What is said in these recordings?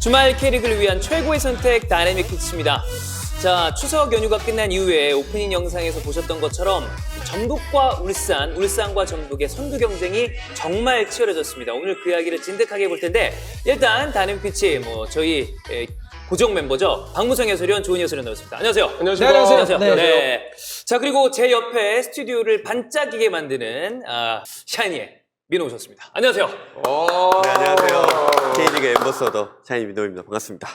주말 K리그를 위한 최고의 선택 다이내믹 픽스입니다. 자, 추석 연휴가 끝난 이후에 오프닝 영상에서 보셨던 것처럼 전북과 울산, 울산과 전북의 선두 경쟁이 정말 치열해졌습니다. 오늘 그 이야기를 진득하게 해볼 텐데 일단 다이내믹 픽스 저희 고정 멤버죠. 박무성 해설위원, 조은희 해설위원 나왔습니다. 안녕하세요. 안녕하세요. 네, 안녕하세요. 네. 네. 자, 그리고 제 옆에 스튜디오를 반짝이게 만드는 샤이니의 민호 오셨습니다. 안녕하세요. 네, 안녕하세요. K리그 엠버서더 샤이니 민호입니다. 반갑습니다.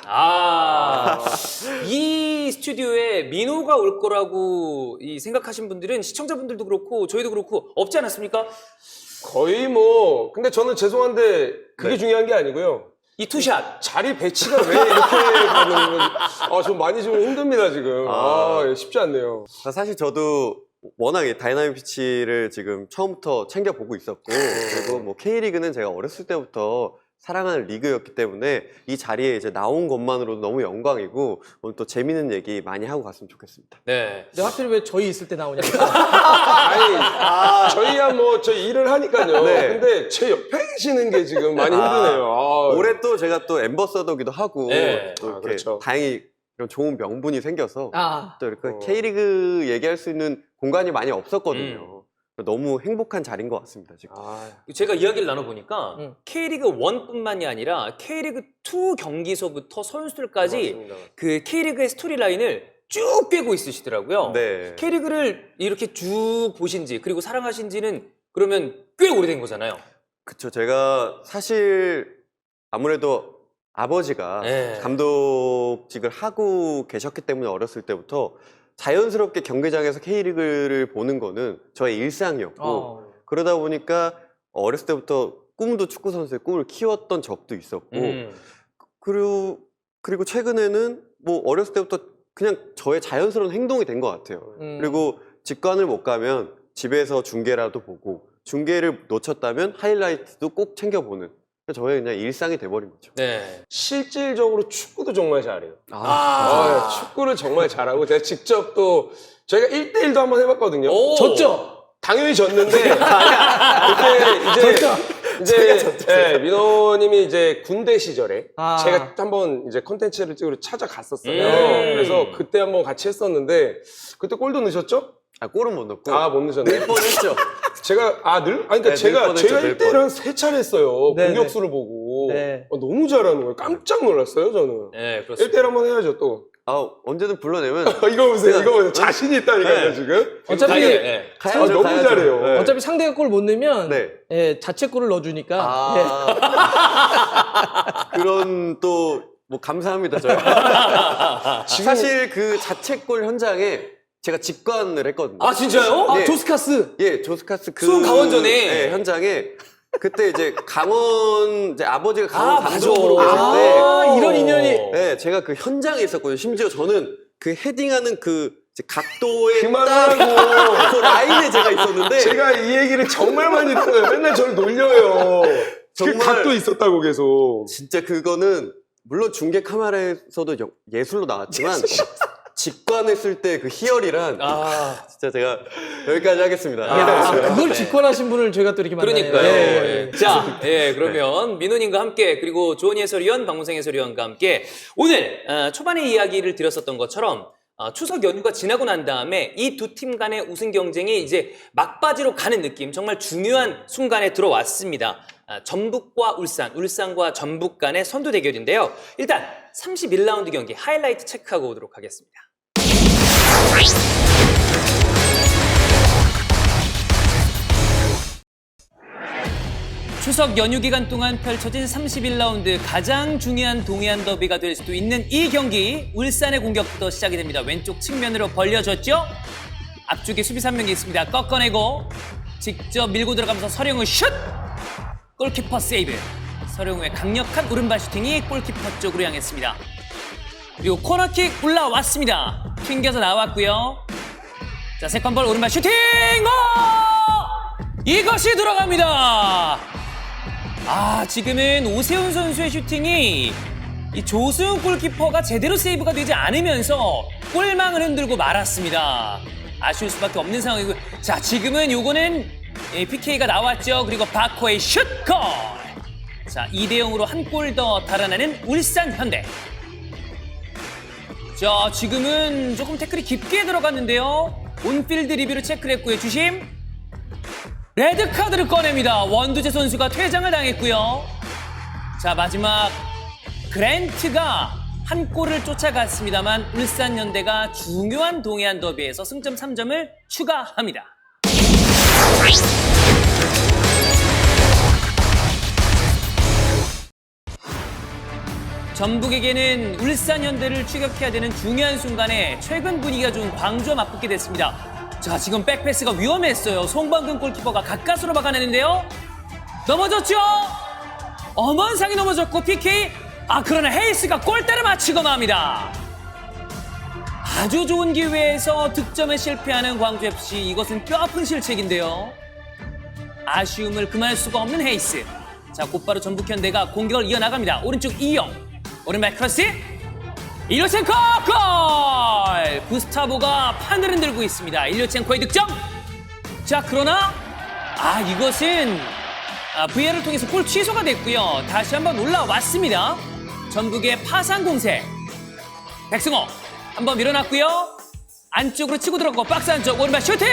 이 스튜디오에 민호가 올 거라고 생각하신 분들은 시청자분들도 그렇고 저희도 그렇고 없지 않았습니까? 거의 근데 저는 죄송한데 그게 중요한 게 아니고요. 이 투샷. 자리 배치가 왜 이렇게 가는 건지. 좀 많이 좀 힘듭니다, 지금. 쉽지 않네요. 사실 저도 워낙 다이나믹 피치를 지금 처음부터 챙겨보고 있었고, 그리고 K리그는 제가 어렸을 때부터 사랑하는 리그였기 때문에 이 자리에 이제 나온 것만으로도 너무 영광이고, 오늘 또 재밌는 얘기 많이 하고 갔으면 좋겠습니다. 네. 근데 하필 왜 저희 있을 때 나오냐? 아니, 저희야 저희 일을 하니까요. 네. 근데 제 옆에 계시는 게 지금 많이 힘드네요. 올해 또 제가 또 엠버서더기도 하고, 네. 또 이렇게 그렇죠. 다행히 이런 좋은 명분이 생겨서 또 이렇게 어. K리그 얘기할 수 있는 공간이 많이 없었거든요. 너무 행복한 자리인 것 같습니다, 지금. 제가 이야기를 나눠보니까 K리그 1뿐만이 아니라 K리그 2 경기서부터 선수들까지 맞습니다. 그 K리그의 스토리라인을 쭉 꿰고 있으시더라고요. 네. K리그를 이렇게 쭉 보신지 그리고 사랑하신지는 그러면 꽤 오래된 거잖아요. 그쵸. 제가 사실 아무래도 아버지가 네. 감독직을 하고 계셨기 때문에 어렸을 때부터 자연스럽게 경기장에서 K리그를 보는 거는 저의 일상이었고, 그러다 보니까 어렸을 때부터 꿈도 축구 선수의 꿈을 키웠던 적도 있었고, 그리고 최근에는 어렸을 때부터 그냥 저의 자연스러운 행동이 된 것 같아요. 그리고 직관을 못 가면 집에서 중계라도 보고, 중계를 놓쳤다면 하이라이트도 꼭 챙겨보는, 저의 그냥 일상이 돼버린 거죠. 네. 실질적으로 축구도 정말 잘해요. 축구를 정말 잘하고 제가 직접 또 저희가 1대1도 한번 해봤거든요. 졌죠? 당연히 졌는데 그때 이제 민호님이 이제 군대 시절에 제가 한번 이제 콘텐츠를 찍으러 찾아갔었어요. 그래서 그때 한번 같이 했었는데 그때 골도 넣으셨죠? 골은 못 넣고. 못 넣으셨네. 늘 뻔했죠. 제가 그러니까 네, 제가 늘 뻔했죠, 1대1을 한 3차례 했어요. 네네. 공격수를 보고. 네. 너무 잘하는 거예요. 깜짝 놀랐어요, 저는. 네, 그렇습니다. 1대1 한번 해야죠, 또. 언제든 불러내면. 이거 보세요. 자신이 있다니까요, 지금. 어차피 너무 잘해요. 네. 어차피 상대가 골 못 넣으면 네. 자책골을 넣어주니까. 그런 또 감사합니다, 저희. 사실 그 자책골 현장에 제가 직관을 했거든요. 진짜요? 네. 조스카스. 예, 조스카스 수원 강원전에. 현장에 그때 이제 아버지가 강원 맞아. 감독으로 계실 때 이런 인연이. 네, 제가 그 현장에 있었거든요. 심지어 저는 그 헤딩하는 그 각도에 그만하고. 그 라인에 제가 있었는데 제가 이 얘기를 정말 많이 들어요. 맨날 저를 놀려요. 정말. 그 각도 있었다고 계속. 진짜 그거는 물론 중계 카메라에서도 예술로 나왔지만 직관했을 때 그 희열이란 진짜 제가 여기까지 하겠습니다. 그걸 직관하신 분을 저희가 또 이렇게 만나요. 그러니까요. 자, 그러면 민호님과 함께 그리고 조은희 해설위원, 박무성 해설위원과 함께 오늘 초반에 이야기를 드렸었던 것처럼 추석 연휴가 지나고 난 다음에 이 두 팀 간의 우승 경쟁이 이제 막바지로 가는 느낌, 정말 중요한 순간에 들어왔습니다. 전북과 울산, 울산과 전북 간의 선두 대결인데요. 일단 31라운드 경기 하이라이트 체크하고 오도록 하겠습니다. 추석 연휴 기간 동안 펼쳐진 31라운드 가장 중요한 동해안 더비가 될 수도 있는 이 경기, 울산의 공격부터 시작이 됩니다. 왼쪽 측면으로 벌려줬죠? 앞쪽에 수비 3명이 있습니다. 꺾어내고 직접 밀고 들어가면서 서령우 슛! 골키퍼 세이브. 서령우의 강력한 오른발 슈팅이 골키퍼 쪽으로 향했습니다. 그리고 코너킥 올라왔습니다. 튕겨서 나왔고요. 자, 세컨볼 오른발 슈팅! 이것이 들어갑니다. 지금은 오세훈 선수의 슈팅이 이 조승우 골키퍼가 제대로 세이브가 되지 않으면서 골망을 흔들고 말았습니다. 아쉬울 수밖에 없는 상황이고, 자, 지금은 요거는 PK가 나왔죠. 그리고 바코의 슛골! 자, 2대0으로 한 골 더 달아나는 울산 현대. 자, 지금은 조금 태클이 깊게 들어갔는데요. 온필드 리뷰를 체크를 했고요. 주심. 레드카드를 꺼냅니다. 원두재 선수가 퇴장을 당했고요. 자, 마지막 그랜트가 한 골을 쫓아갔습니다만 울산 현대가 중요한 동해안 더비에서 승점 3점을 추가합니다. 전북에게는 울산 현대를 추격해야 되는 중요한 순간에 최근 분위기가 좋은 광주와 맞붙게 됐습니다. 자, 지금 백패스가 위험했어요. 송범근 골키퍼가 가까스로 막아내는데요. 넘어졌죠? 엄원상이 넘어졌고 PK. 그러나 헤이스가 골대를 맞히고 맙니다. 아주 좋은 기회에서 득점에 실패하는 광주FC. 이것은 뼈아픈 실책인데요. 아쉬움을 금할 수가 없는 헤이스. 자, 곧바로 전북현대가 공격을 이어나갑니다. 오른쪽 이영. 오른발 크로스. 일류첸코 골! 구스타보가 판을 흔들고 있습니다. 일류첸코의 득점. 자, 그러나 이것은 VAR을 통해서 골 취소가 됐고요. 다시 한번 올라왔습니다. 전북의 파상 공세. 백승호 한번 밀어놨고요. 안쪽으로 치고 들어갔고 박스 안쪽 오른발 슈팅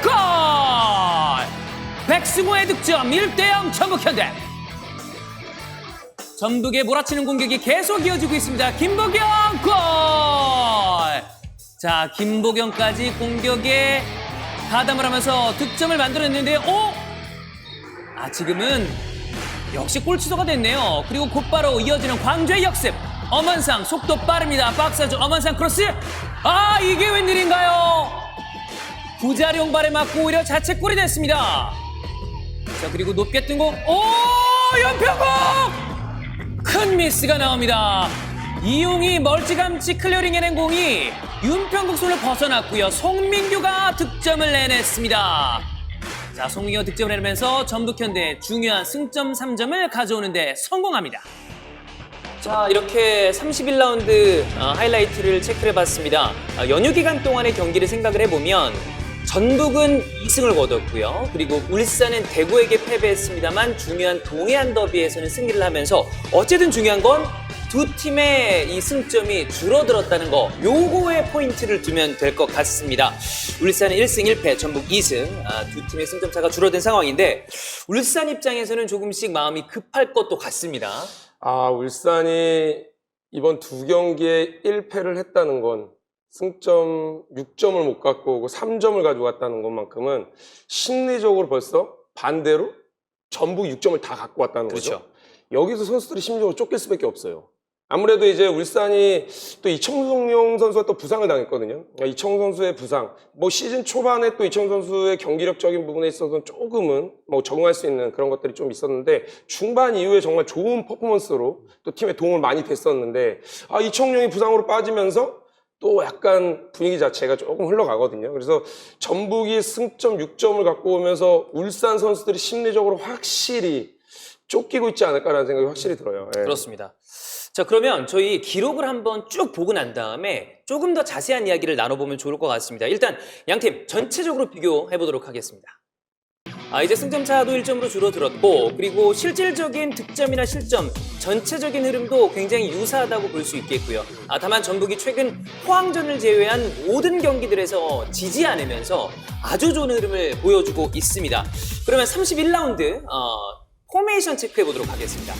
골! 백승호의 득점 1대0 전북현대. 전북의 몰아치는 공격이 계속 이어지고 있습니다. 김보경 골! 자, 김보경까지 공격에 가담을 하면서 득점을 만들어냈는데요. 지금은 역시 골 취소가 됐네요. 그리고 곧바로 이어지는 광주의 역습. 엄원상 속도 빠릅니다. 박스 안쪽 엄원상 크로스. 이게 웬일인가요? 구자룡발에 맞고 오히려 자책골이 됐습니다. 자, 그리고 높게 뜬 공. 연평국! 큰 미스가 나옵니다. 이용이 멀찌감치 클리어링해낸 공이 윤평국 손을 벗어났고요. 송민규가 득점을 내냈습니다. 자, 송민규가 득점을 내면서 전북현대 중요한 승점 3점을 가져오는데 성공합니다. 자, 이렇게 31라운드 하이라이트를 체크를 해봤습니다. 연휴 기간 동안의 경기를 생각을 해보면 전북은 2승을 거뒀고요. 그리고 울산은 대구에게 패배했습니다만 중요한 동해안 더비에서는 승리를 하면서 어쨌든 중요한 건 두 팀의 이 승점이 줄어들었다는 거, 요거에 포인트를 두면 될 것 같습니다. 울산은 1승 1패, 전북 2승, 두 팀의 승점 차가 줄어든 상황인데 울산 입장에서는 조금씩 마음이 급할 것도 같습니다. 울산이 이번 두 경기에 1패를 했다는 건 승점 6점을 못 갖고 오고 3점을 가져갔다는 것만큼은 심리적으로 벌써 반대로 전북 6점을 다 갖고 왔다는 그렇죠. 거죠. 여기서 선수들이 심리적으로 쫓길 수밖에 없어요. 아무래도 이제 울산이 또 이청용 선수가 또 부상을 당했거든요. 이청용 선수의 부상, 시즌 초반에 또 이청용 선수의 경기력적인 부분에 있어서는 조금은 적응할 수 있는 그런 것들이 좀 있었는데 중반 이후에 정말 좋은 퍼포먼스로 또 팀에 도움을 많이 됐었는데 이청용이 부상으로 빠지면서 또 약간 분위기 자체가 조금 흘러가거든요. 그래서 전북이 승점 6점을 갖고 오면서 울산 선수들이 심리적으로 확실히 쫓기고 있지 않을까라는 생각이 확실히 들어요. 예. 그렇습니다. 자, 그러면 저희 기록을 한번 쭉 보고 난 다음에 조금 더 자세한 이야기를 나눠보면 좋을 것 같습니다. 일단 양팀 전체적으로 비교해보도록 하겠습니다. 이제 승점차도 1점으로 줄어들었고 그리고 실질적인 득점이나 실점 전체적인 흐름도 굉장히 유사하다고 볼 수 있겠고요. 다만 전북이 최근 포항전을 제외한 모든 경기들에서 지지 않으면서 아주 좋은 흐름을 보여주고 있습니다. 그러면 31라운드 포메이션 체크해보도록 하겠습니다.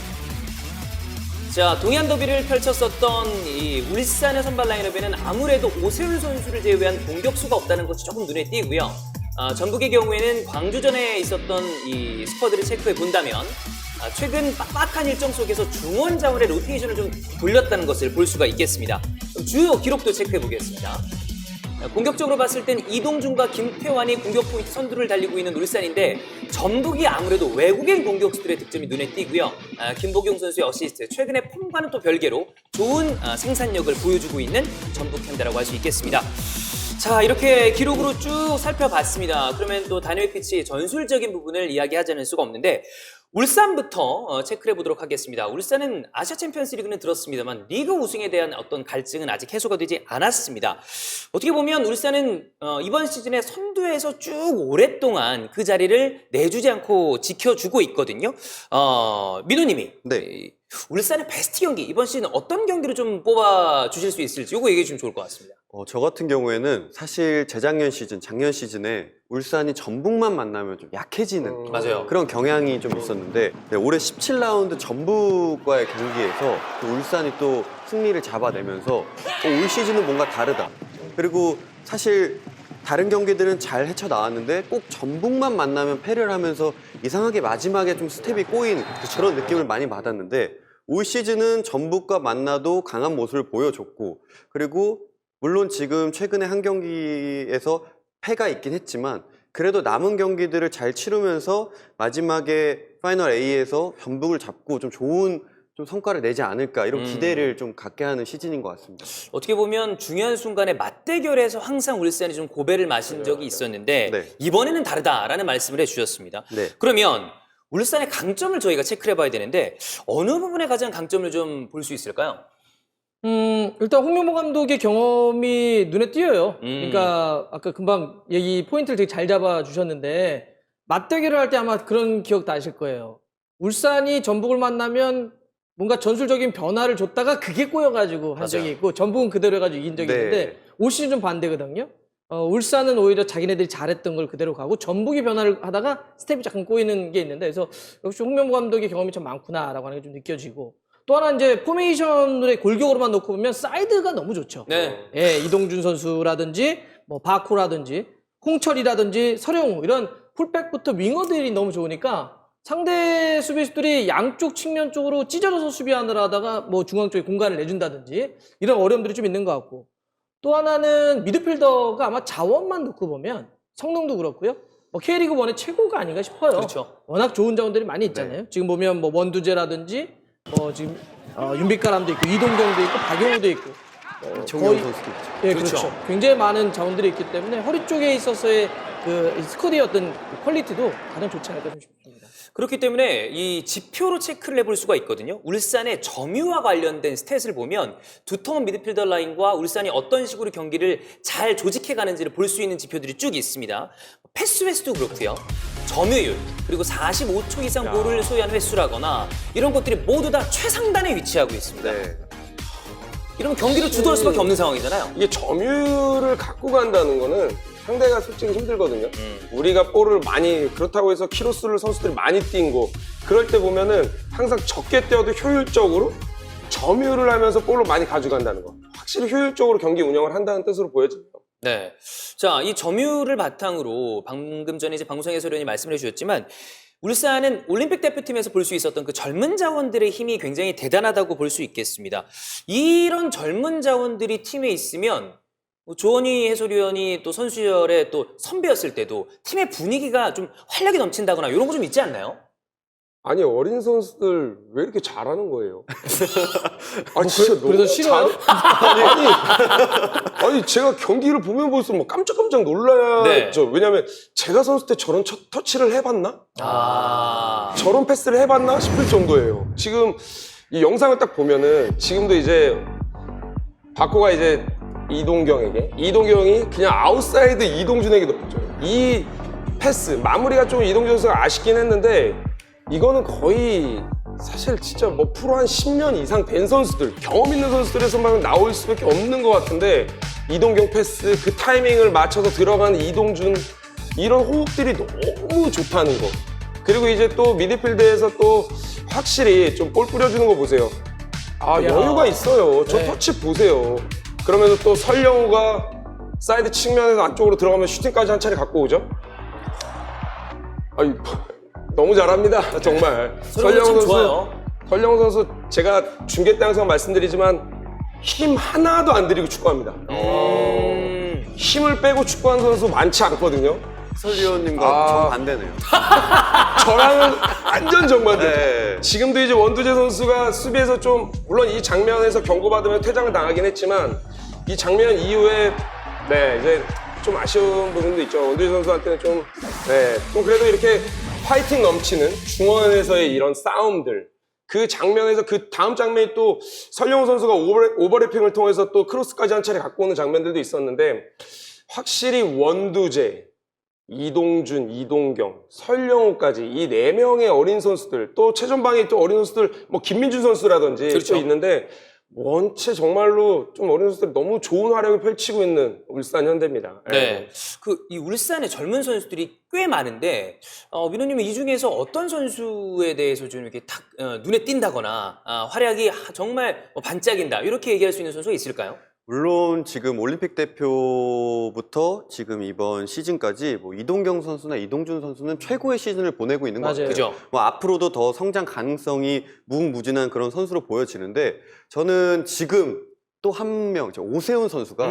자, 동해안 더비를 펼쳤었던 이 울산의 선발 라인업에는 아무래도 오세훈 선수를 제외한 공격수가 없다는 것이 조금 눈에 띄고요. 전북의 경우에는 광주전에 있었던 이 스쿼드를 체크해 본다면 최근 빡빡한 일정 속에서 중원 자원의 로테이션을 좀 돌렸다는 것을 볼 수가 있겠습니다. 주요 기록도 체크해 보겠습니다. 공격적으로 봤을 땐 이동준과 김태환이 공격 포인트 선두를 달리고 있는 울산인데 전북이 아무래도 외국인 공격수들의 득점이 눈에 띄고요. 김보경 선수의 어시스트, 최근의 폼과는 또 별개로 좋은 생산력을 보여주고 있는 전북 현대라고 할 수 있겠습니다. 자, 이렇게 기록으로 쭉 살펴봤습니다. 그러면 또 다니엘 피치 전술적인 부분을 이야기하지 않을 수가 없는데 울산부터 체크를 해보도록 하겠습니다. 울산은 아시아 챔피언스 리그는 들었습니다만 리그 우승에 대한 어떤 갈증은 아직 해소가 되지 않았습니다. 어떻게 보면 울산은 이번 시즌에 선두에서 쭉 오랫동안 그 자리를 내주지 않고 지켜주고 있거든요. 민호님이 네. 울산의 베스트 경기 이번 시즌 어떤 경기를 좀 뽑아주실 수 있을지 이거 얘기해 주시면 좋을 것 같습니다. 저 같은 경우에는 사실 재작년 시즌, 작년 시즌에 울산이 전북만 만나면 좀 약해지는 맞아요. 그런 경향이 좀 있었는데 네, 올해 17라운드 전북과의 경기에서 또 울산이 또 승리를 잡아내면서 올 시즌은 뭔가 다르다. 그리고 사실 다른 경기들은 잘 헤쳐나왔는데 꼭 전북만 만나면 패를 하면서 이상하게 마지막에 좀 스텝이 꼬인 그런 느낌을 많이 받았는데 올 시즌은 전북과 만나도 강한 모습을 보여줬고 그리고 물론 지금 최근에 한 경기에서 패가 있긴 했지만 그래도 남은 경기들을 잘 치르면서 마지막에 파이널 A에서 전북을 잡고 좀 좋은 좀 성과를 내지 않을까 이런 기대를 좀 갖게 하는 시즌인 것 같습니다. 어떻게 보면 중요한 순간에 맞대결에서 항상 울산이 좀 고배를 마신 적이 있었는데 네. 이번에는 다르다라는 말씀을 해주셨습니다. 네. 그러면 울산의 강점을 저희가 체크를 해봐야 되는데 어느 부분에 가장 강점을 좀 볼 수 있을까요? 일단 홍명보 감독의 경험이 눈에 띄어요. 그러니까 아까 금방 얘기 포인트를 되게 잘 잡아 주셨는데 맞대결을 할 때 아마 그런 기억 나실 거예요. 울산이 전북을 만나면 뭔가 전술적인 변화를 줬다가 그게 꼬여가지고 한 적이 있고 전북은 그대로 해가지고 이긴 적이 네. 있는데 올 시즌 좀 반대거든요. 울산은 오히려 자기네들이 잘했던 걸 그대로 가고 전북이 변화를 하다가 스텝이 잠깐 꼬이는 게 있는데 그래서 역시 홍명보 감독의 경험이 참 많구나라고 하는 게 좀 느껴지고 또 하나 이제 포메이션을 골격으로만 놓고 보면 사이드가 너무 좋죠. 네. 예, 이동준 선수라든지 뭐 바코라든지 홍철이라든지 서령우 이런 풀백부터 윙어들이 너무 좋으니까 상대 수비수들이 양쪽 측면 쪽으로 찢어져서 수비하느라 하다가 뭐 중앙 쪽에 공간을 내준다든지 이런 어려움들이 좀 있는 것 같고 또 하나는 미드필더가 아마 자원만 놓고 보면 성능도 그렇고요. 뭐 K리그 1의 최고가 아닌가 싶어요. 그렇죠. 워낙 좋은 자원들이 많이 있잖아요. 지금 보면 뭐 원두재라든지 뭐 지금 윤빛가람도 있고 이동경도 있고 박용우도 있고 정영 선수도 있죠. 예, 그렇죠. 그렇죠. 굉장히 많은 자원들이 있기 때문에 허리 쪽에 있어서의 그 스쿼드의 어떤 퀄리티도 가장 좋지 않을까 좀 싶습니다. 그렇기 때문에 이 지표로 체크를 해볼 수가 있거든요. 울산의 점유와 관련된 스탯을 보면 두터운 미드필더 라인과 울산이 어떤 식으로 경기를 잘 조직해 가는지를 볼 수 있는 지표들이 쭉 있습니다. 패스 횟수도 그렇고요. 점유율, 그리고 45초 이상 볼을 소유한 횟수라거나 이런 것들이 모두 다 최상단에 위치하고 있습니다. 네. 이러면 경기를 주도할 수밖에 없는 상황이잖아요. 이게 점유율을 갖고 간다는 거는 상대가 솔직히 힘들거든요. 우리가 볼을 많이 그렇다고 해서 키로수를 선수들이 많이 뛴 거 그럴 때 보면은 항상 적게 뛰어도 효율적으로 점유율을 하면서 볼을 많이 가져간다는 거. 확실히 효율적으로 경기 운영을 한다는 뜻으로 보여집니다. 네. 자, 이 점유율을 바탕으로 방금 전에 이제 방송 해설위원이 말씀을 해주셨지만 울산은 올림픽 대표팀에서 볼 수 있었던 그 젊은 자원들의 힘이 굉장히 대단하다고 볼 수 있겠습니다. 이런 젊은 자원들이 팀에 있으면 조원희 해설위원이 또 선수 시절에 또 선배였을 때도 팀의 분위기가 좀 활력이 넘친다거나 이런 거 좀 있지 않나요? 아니 어린 선수들 왜 이렇게 잘하는 거예요? 아 진짜 너무 그래서 싫어요? 아니 제가 경기를 보면 볼수록 막 깜짝깜짝 놀라죠. 네. 왜냐면 제가 선수 때 저런 터치를 해봤나? 저런 패스를 해봤나 싶을 정도예요. 지금 이 영상을 딱 보면은 지금도 이제 바코가 이제 이동경이 그냥 아웃사이드 이동준에게 넣었죠. 이 패스 마무리가 좀 이동준 선수가 아쉽긴 했는데 이거는 거의 사실 진짜 뭐 프로 한 10년 이상 된 선수들 경험 있는 선수들에서만 나올 수밖에 없는 것 같은데 이동경 패스 그 타이밍을 맞춰서 들어가는 이동준 이런 호흡들이 너무 좋다는 거. 그리고 이제 또 미드필드에서 또 확실히 좀 볼 뿌려주는 거 보세요. 아 여유가 있어요. 저 네. 터치 보세요. 그러면서 또 설영우가 사이드 측면에서 안쪽으로 들어가면 슈팅까지 한 차례 갖고 오죠. 아유 너무 잘합니다 정말. 설영우 참 좋아요. 설영우 선수 제가 중계 때 항상 말씀드리지만 힘 하나도 안 들이고 축구합니다. 힘을 빼고 축구하는 선수 많지 않거든요. 해설위원님과 정반대네요. 저랑은 완전 정반대. 네. 지금도 이제 원두재 선수가 수비에서 좀 물론 이 장면에서 경고받으면 퇴장을 당하긴 했지만 이 장면 이후에 네 이제 좀 아쉬운 부분도 있죠. 원두재 선수한테는 좀 그래도 이렇게 파이팅 넘치는 중원에서의 이런 싸움들, 그 장면에서 그 다음 장면이 또 설영우 선수가 오버래핑을 통해서 또 크로스까지 한 차례 갖고 오는 장면들도 있었는데, 확실히 원두재, 이동준, 이동경, 설영우까지 이 4명의 어린 선수들, 또 최전방에 또 어린 선수들, 뭐 김민준 선수라든지 그렇죠. 또 있는데, 원체 정말로 좀 어린 선수들이 너무 좋은 활약을 펼치고 있는 울산 현대입니다. 네. 이 울산의 젊은 선수들이 꽤 많은데, 민호님은 이 중에서 어떤 선수에 대해서 좀 이렇게 탁, 눈에 띈다거나, 활약이 정말 반짝인다, 이렇게 얘기할 수 있는 선수가 있을까요? 물론 지금 올림픽 대표부터 지금 이번 시즌까지 뭐 이동경 선수나 이동준 선수는 최고의 시즌을 보내고 있는 것 맞아요. 같아요. 그죠? 뭐 앞으로도 더 성장 가능성이 무궁무진한 그런 선수로 보여지는데, 저는 지금 또 한 명, 오세훈 선수가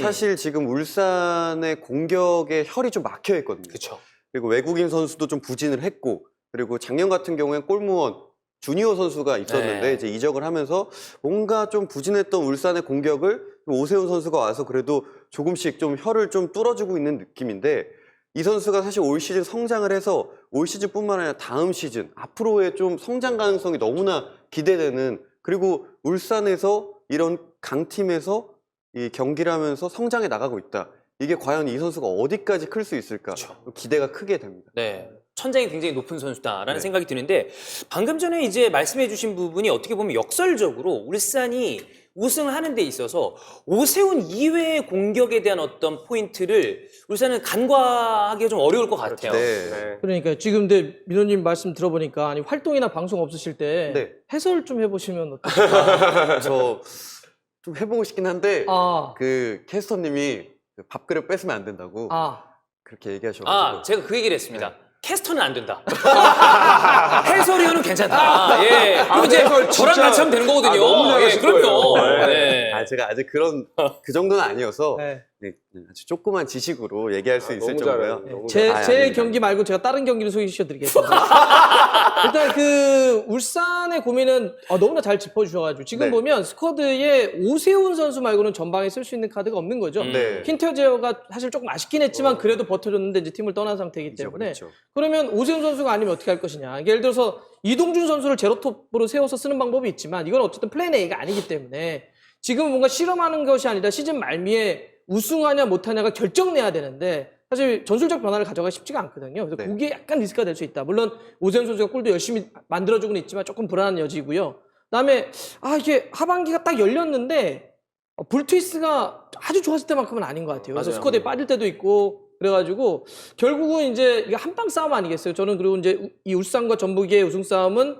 사실 지금 울산의 공격에 혈이 좀 막혀 있거든요. 그쵸. 그리고 외국인 선수도 좀 부진을 했고, 그리고 작년 같은 경우엔 골무원 주니어 선수가 있었는데 네. 이제 이적을 하면서 뭔가 좀 부진했던 울산의 공격을 오세훈 선수가 와서 그래도 조금씩 좀 혀를 좀 뚫어주고 있는 느낌인데, 이 선수가 사실 올 시즌 성장을 해서 올 시즌뿐만 아니라 다음 시즌 앞으로의 좀 성장 가능성이 너무나 기대되는, 그리고 울산에서 이런 강팀에서 이 경기를 하면서 성장해 나가고 있다. 이게 과연 이 선수가 어디까지 클 수 있을까? 그쵸. 기대가 크게 됩니다. 네. 천장이 굉장히 높은 선수다라는 네. 생각이 드는데, 방금 전에 이제 말씀해주신 부분이 어떻게 보면 역설적으로 울산이 우승하는 데 있어서 오세훈 이외의 공격에 대한 어떤 포인트를 울산은 간과하기가 좀 어려울 것 같아요. 네. 그러니까 지금 근데 민호님 말씀 들어보니까 아니 활동이나 방송 없으실 때 네. 해설 좀 해보시면 어떨까? 저 좀 해보고 싶긴 한데 아, 그 캐스터님이 그 밥그릇 뺏으면 안 된다고 그렇게 얘기하셔가지고 제가 그 얘기를 했습니다. 캐스터는 안 된다. 해설위원은 괜찮다. 예. 그리고 이제 해설 저랑 진짜- 같이 하면 되는 거거든요. 너무 잘하실 그럼요. 거예요. 네. 제가 아직 그 정도는 아니어서 네. 네, 아주 조그만 지식으로 얘기할 수 있을 너무 정도요. 잘해요. 너무 제 아닙니다. 경기 말고 제가 다른 경기를 소개시켜 드리겠습니다. 일단 그 울산의 고민은 너무나 잘 짚어주셔가지고 지금 네. 보면 스쿼드에 오세훈 선수 말고는 전방에 쓸 수 있는 카드가 없는 거죠. 네. 킨터제어가 사실 조금 아쉽긴 했지만 그래도 버텨줬는데 이제 팀을 떠난 상태이기 때문에 그렇죠. 그러면 오세훈 선수가 아니면 어떻게 할 것이냐. 예를 들어서 이동준 선수를 제로톱으로 세워서 쓰는 방법이 있지만 이건 어쨌든 플랜 A가 아니기 때문에 지금 뭔가 실험하는 것이 아니라 시즌 말미에 우승하냐 못하냐가 결정내야 되는데 사실 전술적 변화를 가져가기 쉽지가 않거든요. 그래서 네. 그게 약간 리스크가 될 수 있다. 물론 오세훈 선수가 골도 열심히 만들어주고는 있지만 조금 불안한 여지고요. 그다음에 이게 하반기가 딱 열렸는데 불트위스가 아주 좋았을 때만큼은 아닌 것 같아요. 그래서 맞아요. 스쿼드에 빠질 때도 있고 그래가지고 결국은 이제 이게 한방 싸움 아니겠어요. 저는 그리고 이제 이 울산과 전북의 우승 싸움은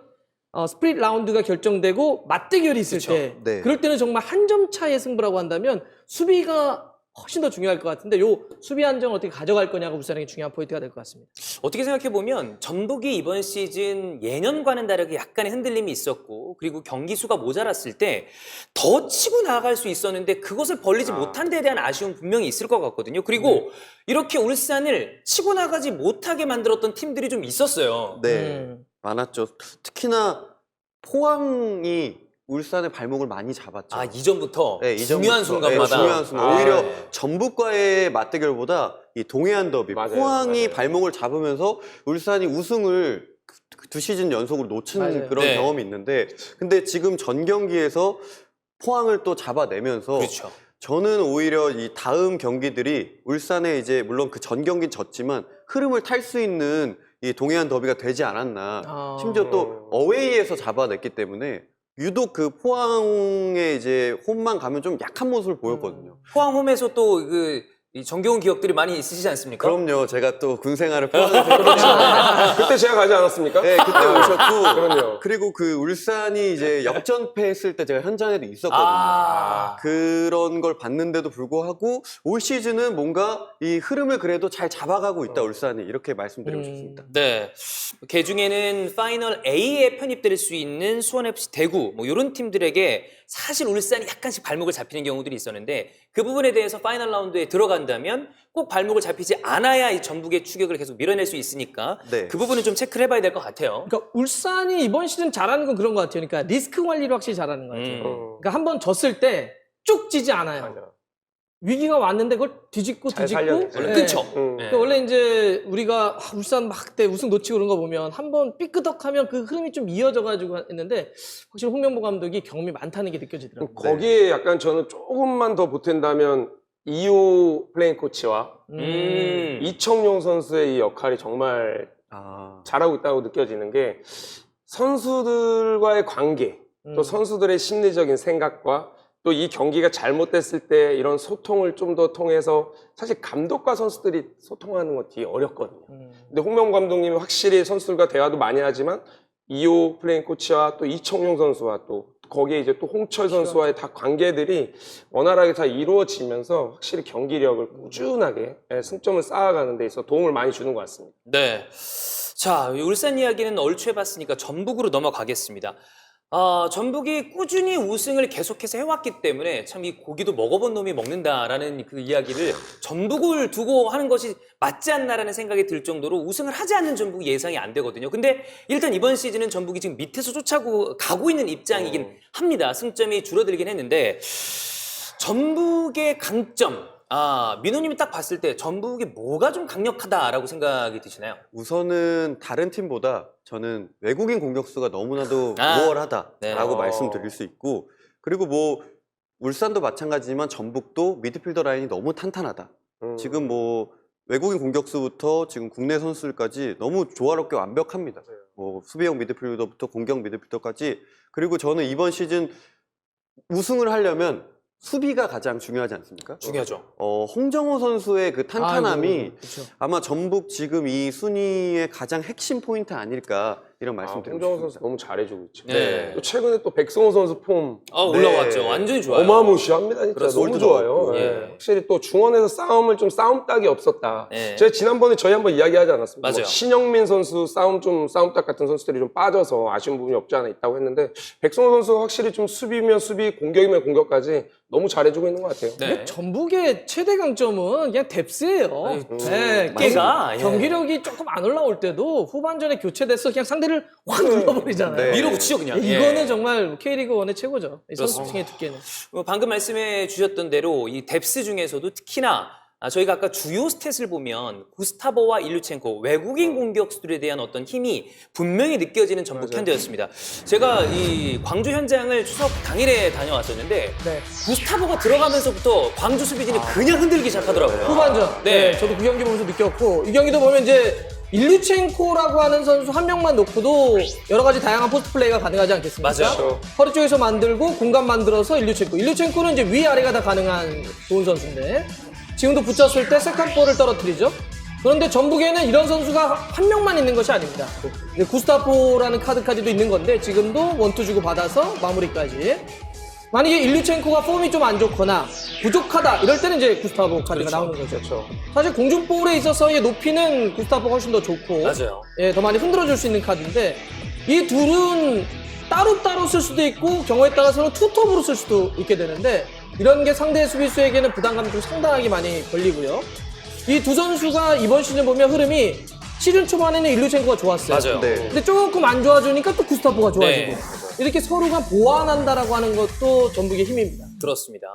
스프릿 라운드가 결정되고 맞대결이 있을 그쵸. 때 네. 그럴 때는 정말 한 점 차의 승부라고 한다면 수비가 훨씬 더 중요할 것 같은데 요 수비 안정을 어떻게 가져갈 거냐가 울산에게 중요한 포인트가 될 것 같습니다. 어떻게 생각해보면 전북이 이번 시즌 예년과는 다르게 약간의 흔들림이 있었고, 그리고 경기 수가 모자랐을 때 더 치고 나갈 수 있었는데 그것을 벌리지 못한 데에 대한 아쉬움 분명히 있을 것 같거든요. 그리고 이렇게 울산을 치고 나가지 못하게 만들었던 팀들이 좀 있었어요. 네, 많았죠. 특히나 포항이 울산의 발목을 많이 잡았죠. 이전부터 네, 중요한 이전부터. 순간마다. 네, 중요한 순간. 오히려 네. 전북과의 맞대결보다 이 동해안 더비, 맞아요, 포항이 맞아요. 발목을 잡으면서 울산이 우승을 두 시즌 연속으로 놓친 맞아요. 그런 네. 경험이 있는데, 근데 지금 전 경기에서 포항을 또 잡아내면서 그렇죠. 저는 오히려 이 다음 경기들이 울산에 이제 물론 그 전 경기는 졌지만 흐름을 탈 수 있는 이 동해안 더비가 되지 않았나. 심지어 또 어웨이에서 잡아냈기 때문에 유독 그 포항에 이제 홈만 가면 좀 약한 모습을 보였거든요. 포항 홈에서 또 이 정겨운 기억들이 많이 있으시지 않습니까? 그럼요. 제가 또 군 생활을 포항에서 했거든요. 그때 제가 가지 않았습니까? 네, 그때 오셨고. 그럼요. 그리고 그 울산이 이제 역전패했을 때 제가 현장에도 있었거든요. 그런 걸 봤는데도 불구하고 올 시즌은 뭔가 이 흐름을 그래도 잘 잡아가고 있다, 울산이. 이렇게 말씀드리고 싶습니다. 네. 그 중에는 파이널 A에 편입될 수 있는 수원FC 대구, 뭐 이런 팀들에게 사실 울산이 약간씩 발목을 잡히는 경우들이 있었는데, 그 부분에 대해서 파이널 라운드에 들어간다면 꼭 발목을 잡히지 않아야 이 전북의 추격을 계속 밀어낼 수 있으니까 네. 그 부분은 좀 체크를 해봐야 될 것 같아요. 그러니까 울산이 이번 시즌 잘하는 건 그런 것 같아요. 그러니까 리스크 관리를 확실히 잘하는 것 같아요. 그러니까 한 번 졌을 때 쭉 지지 않아요. 맞아. 위기가 왔는데 그걸 뒤집고 잘 뒤집고 살려냈죠. 원래 예. 끊죠. 음. 네. 그러니까 원래 이제 우리가 울산 막 그때 우승 놓치고 그런 거 보면 한번 삐끄덕하면 그 흐름이 좀 이어져가지고 했는데 확실히 홍명보 감독이 경험이 많다는 게 느껴지더라고요. 거기에 약간 저는 조금만 더 보탠다면 이호 플레인 코치와 이청용 선수의 이 역할이 정말 아, 잘하고 있다고 느껴지는 게 선수들과의 관계, 또 선수들의 심리적인 생각과 또 이 경기가 잘못됐을 때 이런 소통을 좀 더 통해서 사실 감독과 선수들이 소통하는 건 되게 어렵거든요. 근데 홍명보 감독님이 확실히 선수들과 대화도 많이 하지만 이호 플레인 코치와 또 이청용 선수와 또 거기에 이제 또 홍철 선수와의 다 관계들이 원활하게 다 이루어지면서 확실히 경기력을 꾸준하게 승점을 쌓아가는 데 있어 도움을 많이 주는 것 같습니다. 네. 자, 울산 이야기는 얼추 해봤으니까 전북으로 넘어가겠습니다. 전북이 꾸준히 우승을 계속해서 해왔기 때문에 참 이 고기도 먹어본 놈이 먹는다라는 그 이야기를 전북을 두고 하는 것이 맞지 않나라는 생각이 들 정도로 우승을 하지 않는 전북이 예상이 안 되거든요. 근데 일단 이번 시즌은 전북이 지금 밑에서 가고 있는 입장이긴 합니다. 승점이 줄어들긴 했는데 전북의 강점, 민호님이 딱 봤을 때 전북이 뭐가 좀 강력하다라고 생각이 드시나요? 우선은 다른 팀보다 저는 외국인 공격수가 너무나도 우월하다라고 네. 말씀드릴 수 있고, 그리고 뭐 울산도 마찬가지지만 전북도 미드필더 라인이 너무 탄탄하다. 지금 뭐 외국인 공격수부터 지금 국내 선수들까지 너무 조화롭게 완벽합니다. 뭐 수비형 미드필더부터 공격 미드필더까지. 그리고 저는 이번 시즌 우승을 하려면 수비가 가장 중요하지 않습니까? 중요하죠. 홍정호 선수의 그 탄탄함이 그쵸. 아마 전북 지금 이 순위의 가장 핵심 포인트 아닐까 이런 말씀 드리고 홍정호 싶습니다. 선수 너무 잘해주고 있죠. 네. 또 최근에 또 백승호 선수 폼 올라왔죠. 네. 완전히 좋아요. 어마무시합니다. 진짜 그렇습니다. 너무 좋아요. 골도 예. 넣었고. 확실히 또 중원에서 싸움을 좀 싸움딱이 없었다. 네. 제가 지난번에 저희 한번 이야기하지 않았습니까? 맞아요. 뭐 신영민 선수 싸움딱 같은 선수들이 좀 빠져서 아쉬운 부분이 없지 않아 있다고 했는데 백승호 선수가 확실히 좀 수비면 수비, 공격이면 공격까지 너무 잘해주고 있는 것 같아요. 네. 전북의 최대 강점은 그냥 뎁스예요. 네, 걔가, 예. 경기력이 조금 안 올라올 때도 후반전에 교체돼서 그냥 상대를 확 눌러버리잖아요. 네. 밀어붙이죠 그냥. 이거는 예. 정말 K리그 1의 최고죠. 이 선수 그렇습니다. 중에 두께는. 방금 말씀해 주셨던 대로 이 뎁스 중에서도 특히나 저희가 아까 주요 스탯을 보면 구스타보와 일루첸코 외국인 공격수들에 대한 어떤 힘이 분명히 느껴지는 전북 현대였습니다. 제가 이 광주 현장을 추석 당일에 다녀왔었는데 네. 구스타보가 들어가면서부터 광주 수비진이 그냥 흔들기 시작하더라고요. 후반전. 네. 네. 저도 그 경기 보면서 느꼈고 이 경기도 보면 이제 일루첸코라고 하는 선수 한 명만 놓고도 여러 가지 다양한 포스트 플레이가 가능하지 않겠습니까? 맞아요. 허리 쪽에서 만들고 공간 만들어서 일루첸코. 일루첸코는 이제 위아래가 다 가능한 좋은 선수인데 지금도 붙였을 때 세컨볼을 떨어뜨리죠. 그런데 전북에는 이런 선수가 한 명만 있는 것이 아닙니다. 이제 구스타포라는 카드까지도 있는 건데 지금도 원투 주고 받아서 마무리까지. 만약에 일루첸코가 폼이 좀 안 좋거나 부족하다 이럴 때는 이제 구스타포 카드가 나오는 거죠. 그렇죠. 사실 공중볼에 있어서의 높이는 구스타포가 훨씬 더 좋고 맞아요. 예, 더 많이 흔들어줄 수 있는 카드인데 이 둘은 따로따로 쓸 수도 있고 경우에 따라서는 투톱으로 쓸 수도 있게 되는데 이런 게 상대 수비수에게는 부담감이 좀 상당하게 많이 걸리고요. 이 두 선수가 이번 시즌 보면 흐름이 시즌 초반에는 일루첸코가 좋았어요. 맞아요. 네. 근데 조금 안 좋아지니까 또 구스타포가 좋아지고 네. 이렇게 서로가 보완한다라고 하는 것도 전북의 힘입니다. 그렇습니다.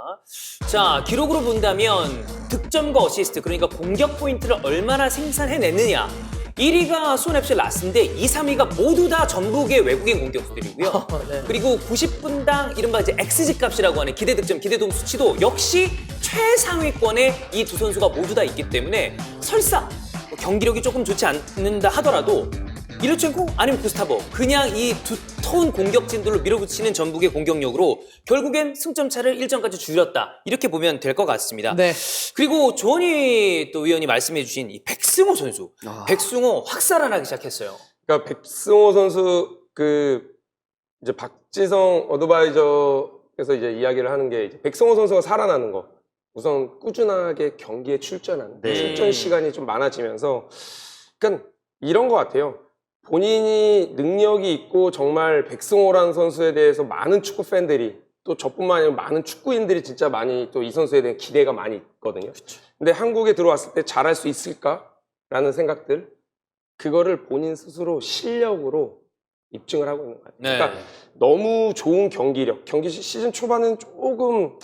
자, 기록으로 본다면 득점과 어시스트, 그러니까 공격 포인트를 얼마나 생산해냈느냐. 1위가 수원FC 라스인데 2, 3위가 모두 다 전북의 외국인 공격수들이고요. 네. 그리고 90분당 이른바 이제 XG 값이라고 하는 기대 득점, 기대동 수치도 역시 최상위권에 이 두 선수가 모두 다 있기 때문에 설사 뭐 경기력이 조금 좋지 않는다 하더라도 일루첸코 아니면 구스타보 그냥 이 두터운 공격진들로 밀어붙이는 전북의 공격력으로 결국엔 승점 차를 1점까지 줄였다. 이렇게 보면 될 것 같습니다. 네. 그리고 조원희 또 위원이 말씀해 주신 이 백승호 선수. 백승호 확살아나기 시작했어요. 그러니까 백승호 선수 이제 박지성 어드바이저께서 이제 이야기를 하는 게 이제 백승호 선수가 살아나는 거. 우선 꾸준하게 경기에 출전하는 출전 시간이 좀 많아지면서 그러니까 이런 것 같아요. 본인이 능력이 있고 정말 백승호라는 선수에 대해서 많은 축구 팬들이 또 저뿐만 아니라 많은 축구인들이 진짜 많이 또 이 선수에 대한 기대가 많이 있거든요. 근데 한국에 들어왔을 때 잘할 수 있을까라는 생각들 그거를 본인 스스로 실력으로 입증을 하고 있는 것 같아요. 네. 그러니까 너무 좋은 경기력, 경기 시즌 초반은 조금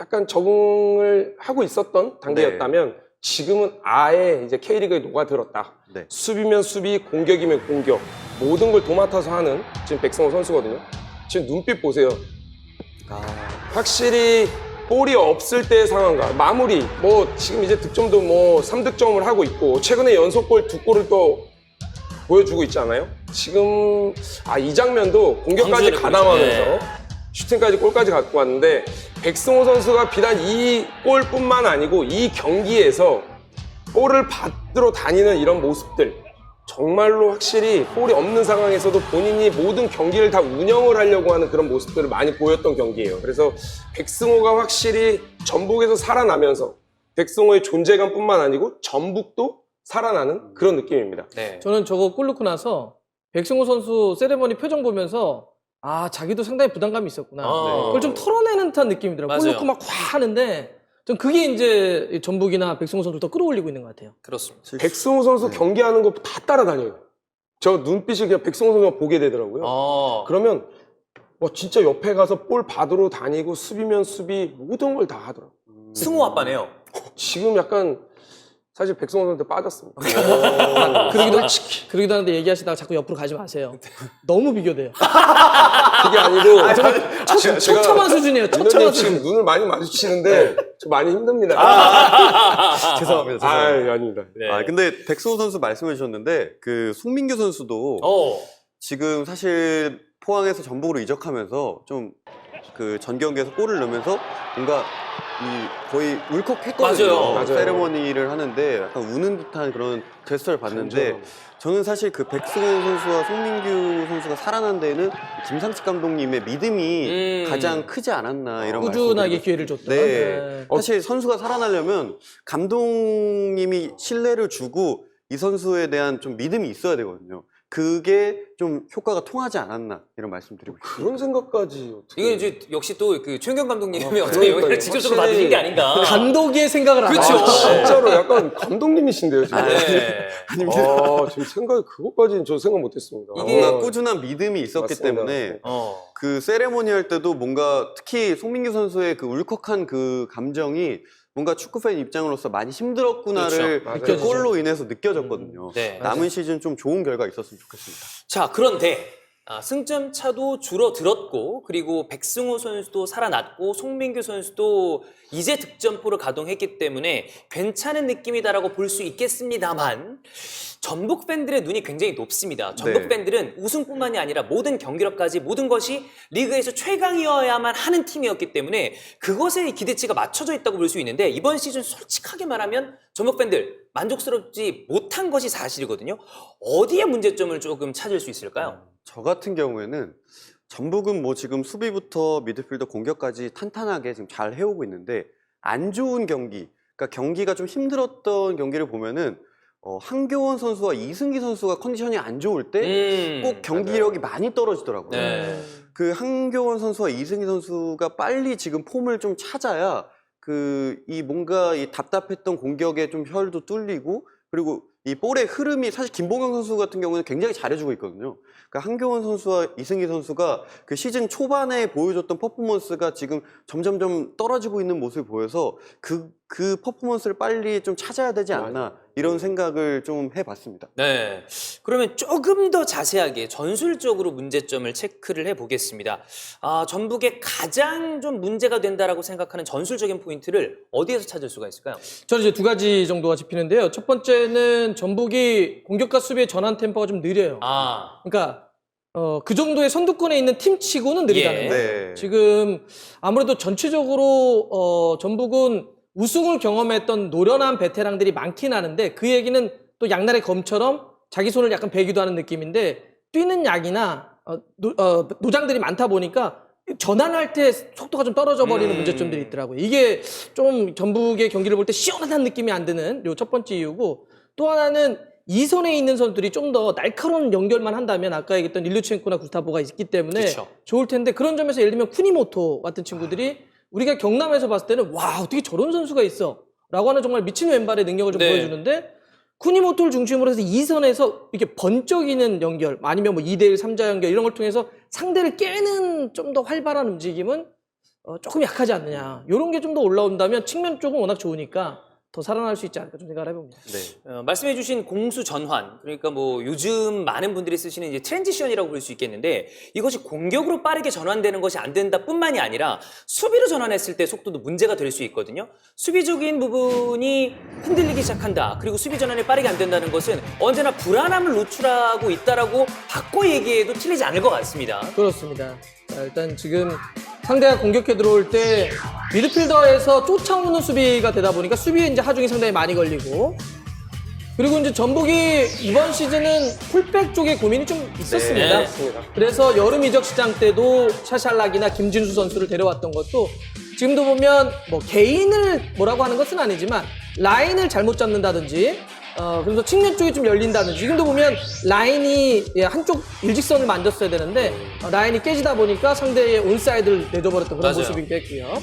약간 적응을 하고 있었던 단계였다면 지금은 아예 이제 K리그에 녹아들었다. 네. 수비면 수비, 공격이면 공격. 모든 걸 도맡아서 하는 지금 백승호 선수거든요. 지금 눈빛 보세요. 확실히 볼이 없을 때의 상황과 마무리, 뭐 지금 이제 득점도 뭐 3득점을 하고 있고 최근에 연속골 2골을 또 보여주고 있잖아요. 지금 이 장면도 공격까지 광주를 가담하면서 보여주네. 슈팅까지 골까지 갖고 왔는데 백승호 선수가 비단 이 골뿐만 아니고 이 경기에서 볼을 받으러 다니는 이런 모습들 정말로 확실히 볼이 없는 상황에서도 본인이 모든 경기를 다 운영을 하려고 하는 그런 모습들을 많이 보였던 경기예요. 그래서 백승호가 확실히 전북에서 살아나면서 백승호의 존재감뿐만 아니고 전북도 살아나는 그런 느낌입니다. 네. 저는 저거 골 넣고 나서 백승호 선수 세레머니 표정 보면서 자기도 상당히 부담감이 있었구나. 그걸 좀 털어내는 듯한 느낌이더라고요. 골 맞아요. 넣고 막 확 하는데 전 그게 이제 전북이나 백승호 선수를 더 끌어올리고 있는 것 같아요. 그렇습니다. 백승호 선수 경기하는 거 다 따라다녀요. 저 눈빛이 그냥 백승호 선수가 보게 되더라고요. 그러면 진짜 옆에 가서 볼 받으러 다니고 수비면 수비 모든 걸 다 하더라고요. 승호 아빠네요. 지금 약간 사실 백승호 선수한테 빠졌습니다. 그러기도 하는데 얘기하시다가 자꾸 옆으로 가지 마세요. 너무 비교돼요. 그게 아니고 처참한 수준이에요. 처참한 민호님 지금 수준. 눈을 많이 마주치는데 저 많이 힘듭니다. 죄송합니다. 아닙니다. 네. 근데 백승호 선수 말씀해 주셨는데 그 송민규 선수도 지금 사실 포항에서 전북으로 이적하면서 좀 그 전 경기에서 골을 넣으면서 뭔가 거의 울컥했거든요. 맞아요. 세레머니를 하는데 약간 우는 듯한 그런 제스처를 봤는데 저는 사실 그 백승호 선수와 송민규 선수가 살아난 데에는 김상식 감독님의 믿음이 가장 크지 않았나 이런 꾸준하게 말씀드리고 기회를 줬다. 네. 사실 선수가 살아나려면 감독님이 신뢰를 주고 이 선수에 대한 좀 믿음이 있어야 되거든요. 그게 좀 효과가 통하지 않았나 이런 말씀드리고 싶습니다. 그런 생각까지 어떻게? 이게 이제 역시 또 그 최은경 감독님의 어떤 그러니까요. 영향을 직접적으로 확실히 받으신 게 아닌가. 감독의 생각을 안 그렇죠. 하죠. 진짜로 약간 감독님이신데요, 지금. 네. 지금 그것까지는 저 생각 못했습니다. 뭔가 꾸준한 믿음이 있었기 맞습니다. 때문에 그 세레모니 할 때도 뭔가 특히 송민규 선수의 그 울컥한 그 감정이 뭔가 축구팬 입장으로서 많이 힘들었구나를 그렇죠. 그 맞아요. 골로 인해서 느껴졌거든요. 네. 남은 시즌 좀 좋은 결과 있었으면 좋겠습니다. 자, 그런데 승점 차도 줄어들었고 그리고 백승호 선수도 살아났고 송민규 선수도 이제 득점포를 가동했기 때문에 괜찮은 느낌이다라고 볼 수 있겠습니다만 전북 팬들의 눈이 굉장히 높습니다. 전북 네. 팬들은 우승뿐만이 아니라 모든 경기력까지 모든 것이 리그에서 최강이어야만 하는 팀이었기 때문에 그것에 기대치가 맞춰져 있다고 볼 수 있는데 이번 시즌 솔직하게 말하면 전북 팬들 만족스럽지 못한 것이 사실이거든요. 어디에 문제점을 조금 찾을 수 있을까요? 저 같은 경우에는 전북은 뭐 지금 수비부터 미드필더 공격까지 탄탄하게 지금 잘 해오고 있는데 안 좋은 경기, 그러니까 경기가 좀 힘들었던 경기를 보면은 한교원 선수와 이승기 선수가 컨디션이 안 좋을 때 꼭 경기력이 많이 떨어지더라고요. 네. 그 한교원 선수와 이승기 선수가 빨리 지금 폼을 좀 찾아야 이 뭔가 이 답답했던 공격에 좀 혈도 뚫리고 그리고 이 볼의 흐름이 사실 김보경 선수 같은 경우는 굉장히 잘해주고 있거든요. 그러니까 한교원 선수와 이승기 선수가 그 시즌 초반에 보여줬던 퍼포먼스가 지금 점점점 떨어지고 있는 모습을 보여서 그 퍼포먼스를 빨리 좀 찾아야 되지 않나 이런 생각을 좀 해봤습니다. 네. 그러면 조금 더 자세하게 전술적으로 문제점을 체크를 해보겠습니다. 전북의 가장 좀 문제가 된다라고 생각하는 전술적인 포인트를 어디에서 찾을 수가 있을까요? 저는 이제 두 가지 정도가 짚히는데요. 첫 번째는 전북이 공격과 수비의 전환 템포가 좀 느려요. 그러니까 그 정도의 선두권에 있는 팀치고는 느리다는 예. 거예요. 네. 지금 아무래도 전체적으로 전북은 우승을 경험했던 노련한 베테랑들이 많긴 하는데 그 얘기는 또 양날의 검처럼 자기 손을 약간 베기도 하는 느낌인데 뛰는 약이나 노장들이 많다 보니까 전환할 때 속도가 좀 떨어져 버리는 문제점들이 있더라고요. 이게 좀 전북의 경기를 볼 때 시원한 느낌이 안 드는 요 첫 번째 이유고 또 하나는 이 선에 있는 선수들이 좀 더 날카로운 연결만 한다면 아까 얘기했던 일류첸코나 구스타보가 있기 때문에 그쵸. 좋을 텐데 그런 점에서 예를 들면 쿠니모토 같은 친구들이 우리가 경남에서 봤을 때는 와 어떻게 저런 선수가 있어 라고 하는 정말 미친 왼발의 능력을 좀 네. 보여주는데 쿠니모토를 중심으로 해서 이 선에서 이렇게 번쩍이는 연결 아니면 뭐 2대1 3자 연결 이런 걸 통해서 상대를 깨는 좀 더 활발한 움직임은 조금 약하지 않느냐. 이런 게 좀 더 올라온다면 측면 쪽은 워낙 좋으니까 더 살아날 수 있지 않을까 좀 생각을 해봅니다. 네. 말씀해주신 공수 전환, 그러니까 뭐 요즘 많은 분들이 쓰시는 이제 트랜지션이라고 볼 수 있겠는데 이것이 공격으로 빠르게 전환되는 것이 안 된다뿐만이 아니라 수비로 전환했을 때 속도도 문제가 될 수 있거든요. 수비적인 부분이 흔들리기 시작한다. 그리고 수비 전환이 빠르게 안 된다는 것은 언제나 불안함을 노출하고 있다라고 바꿔 얘기해도 틀리지 않을 것 같습니다. 그렇습니다. 자, 일단 지금 상대가 공격해 들어올 때 미드필더에서 쫓아오는 수비가 되다 보니까 수비에 이제 하중이 상당히 많이 걸리고 그리고 이제 전북이 이번 시즌은 풀백 쪽에 고민이 좀 있었습니다. 네. 그래서 여름 이적 시장 때도 샤샬락이나 김진수 선수를 데려왔던 것도 지금도 보면 뭐 개인을 뭐라고 하는 것은 아니지만 라인을 잘못 잡는다든지 그래서 측면 쪽이 좀 열린다든지 지금도 보면 라인이 한쪽 일직선을 만졌어야 되는데 라인이 깨지다 보니까 상대의 온사이드를 내줘버렸던 그런 맞아요. 모습이기도 했고요.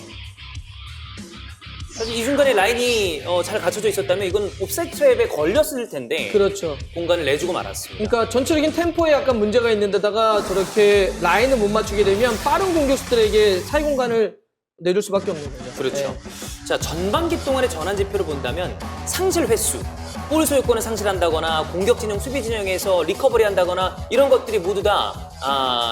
사실 이 순간에 라인이 잘 갖춰져 있었다면 이건 옵사이드 트랩에 걸렸을 텐데 그렇죠. 공간을 내주고 말았습니다. 그러니까 전체적인 템포에 약간 문제가 있는 데다가 저렇게 라인을 못 맞추게 되면 빠른 공격수들에게 사이 공간을 내줄 수밖에 없는 거죠. 그렇죠. 네. 자, 전반기 동안의 전환 지표를 본다면 상실 횟수, 볼 소유권을 상실한다거나 공격 진영, 수비 진영에서 리커버리 한다거나 이런 것들이 모두 다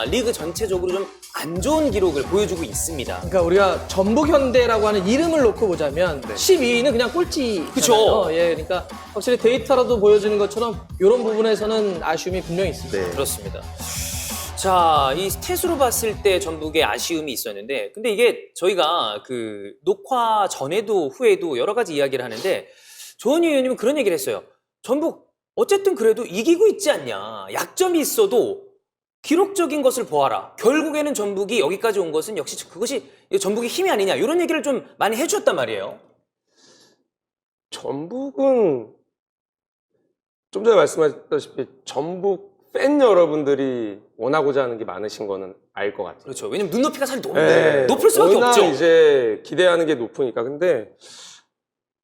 리그 전체적으로 좀 안 좋은 기록을 보여주고 있습니다. 그러니까 우리가 전북현대라고 하는 이름을 놓고 보자면 12위는 그냥 꼴찌. 그쵸. 예, 그러니까 확실히 데이터라도 보여주는 것처럼 이런 부분에서는 아쉬움이 분명히 있습니다. 네. 그렇습니다. 자, 이 스탯으로 봤을 때 전북의 아쉬움이 있었는데, 근데 이게 저희가 그 녹화 전에도 후에도 여러 가지 이야기를 하는데, 조원희 의원님은 그런 얘기를 했어요. 전북 어쨌든 그래도 이기고 있지 않냐. 약점이 있어도 기록적인 것을 보아라. 결국에는 전북이 여기까지 온 것은 역시 그것이 전북의 힘이 아니냐. 이런 얘기를 좀 많이 해주셨단 말이에요. 전북은 좀 전에 말씀하셨다시피 전북 팬 여러분들이 원하고자 하는 게 많으신 거는 알 것 같아요. 그렇죠. 왜냐면 눈높이가 사실 네, 높을 수밖에 워낙 없죠. 이제 기대하는 게 높으니까. 근데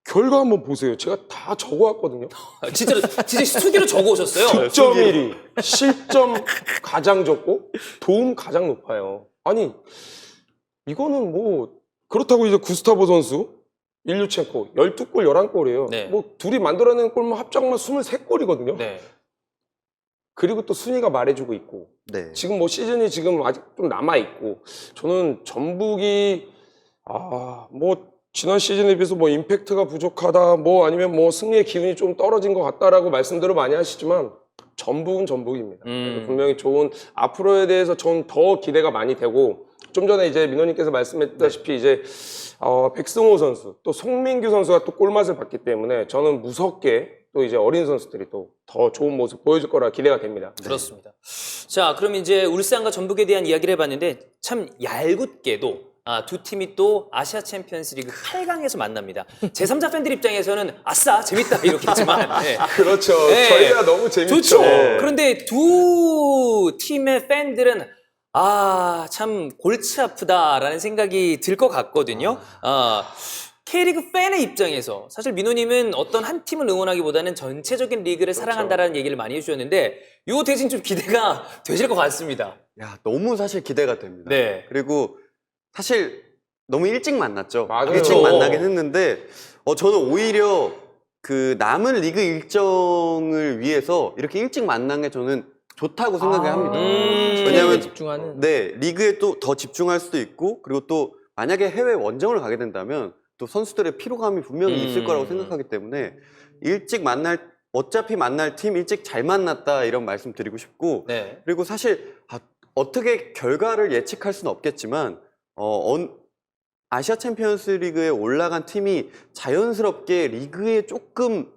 결과 한번 보세요. 제가 다 적어왔거든요. 진짜 수기로 적어 오셨어요. 득점 1위, 실점 가장 적고 도움 가장 높아요. 아니 이거는 뭐 그렇다고 이제 구스타보 선수, 일류첸코 12골 11골이에요. 네. 뭐 둘이 만들어낸 골만 합작만 23골이거든요. 네. 그리고 또 순위가 말해주고 있고 네. 지금 뭐 시즌이 지금 아직 좀 남아 있고 저는 전북이 뭐 지난 시즌에 비해서 뭐 임팩트가 부족하다 뭐 아니면 뭐 승리의 기운이 좀 떨어진 것 같다라고 말씀들을 많이 하시지만 전북은 전북입니다. 분명히 좋은 앞으로에 대해서 전 더 기대가 많이 되고 좀 전에 이제 민호님께서 말씀했다시피 이제 백승호 선수 또 송민규 선수가 또 골맛을 봤기 때문에 저는 무섭게 또 이제 어린 선수들이 또 더 좋은 모습 보여줄 거라 기대가 됩니다. 그렇습니다. 자, 그럼 이제 울산과 전북에 대한 이야기를 해봤는데 참 얄궂게도 두 팀이 또 아시아 챔피언스 리그 8강에서 만납니다. 제3자 팬들 입장에서는 아싸 재밌다 이렇겠지만 네. 그렇죠. 네. 저희가 너무 재밌죠. 좋죠. 네. 그런데 두 팀의 팬들은 참 골치 아프다라는 생각이 들 것 같거든요. K리그 팬의 입장에서 사실 민호님은 어떤 한 팀을 응원하기보다는 전체적인 리그를 사랑한다라는 얘기를 많이 해주셨는데 요 대신 좀 기대가 되실 것 같습니다. 야, 너무 사실 기대가 됩니다. 네. 그리고 사실 너무 일찍 만났죠. 맞아요. 일찍 만나긴 했는데 저는 오히려 그 남은 리그 일정을 위해서 이렇게 일찍 만난 게 저는 좋다고 생각을 합니다. 왜냐면 집중하는. 네, 리그에 또 더 집중할 수도 있고 그리고 또 만약에 해외 원정을 가게 된다면 또 선수들의 피로감이 분명히 있을 거라고 생각하기 때문에 일찍 어차피 만날 팀 일찍 잘 만났다 이런 말씀 드리고 싶고 네. 그리고 사실 어떻게 결과를 예측할 수는 없겠지만 아시아 챔피언스 리그에 올라간 팀이 자연스럽게 리그에 조금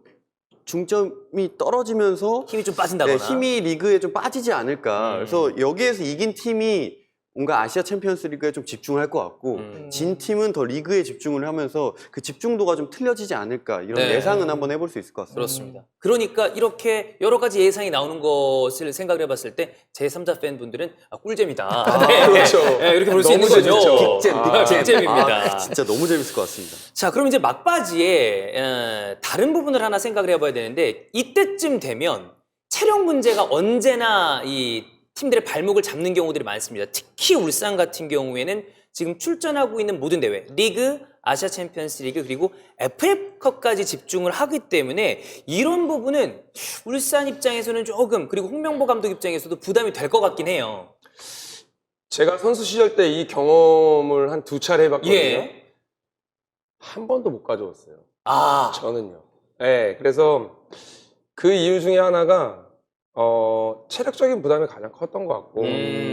중점이 떨어지면서 힘이 좀 빠진다거나. 네, 힘이 리그에 좀 빠지지 않을까. 그래서 여기에서 이긴 팀이 뭔가 아시아 챔피언스 리그에 좀 집중을 할 것 같고 진 팀은 더 리그에 집중을 하면서 그 집중도가 좀 틀려지지 않을까 이런 네. 예상은 한번 해볼 수 있을 것 같습니다. 그렇습니다. 그러니까 이렇게 여러 가지 예상이 나오는 것을 생각을 해봤을 때 제3자 팬분들은 꿀잼이다. 네. 그렇죠. 네, 이렇게 볼 수 있는 너무 거죠. 재밌죠. 빅잼입니다. 진짜 너무 재밌을 것 같습니다. 자, 그럼 이제 막바지에 다른 부분을 하나 생각을 해봐야 되는데 이때쯤 되면 체력 문제가 언제나 이 팀들의 발목을 잡는 경우들이 많습니다. 특히 울산 같은 경우에는 지금 출전하고 있는 모든 대회, 리그, 아시아 챔피언스 리그 그리고 FA컵까지 집중을 하기 때문에 이런 부분은 울산 입장에서는 조금 그리고 홍명보 감독 입장에서도 부담이 될 것 같긴 해요. 제가 선수 시절 때 이 경험을 한 2차례 해봤거든요. 예. 한 번도 못 가져왔어요. 아, 저는요. 네, 그래서 그 이유 중에 하나가 체력적인 부담이 가장 컸던 것 같고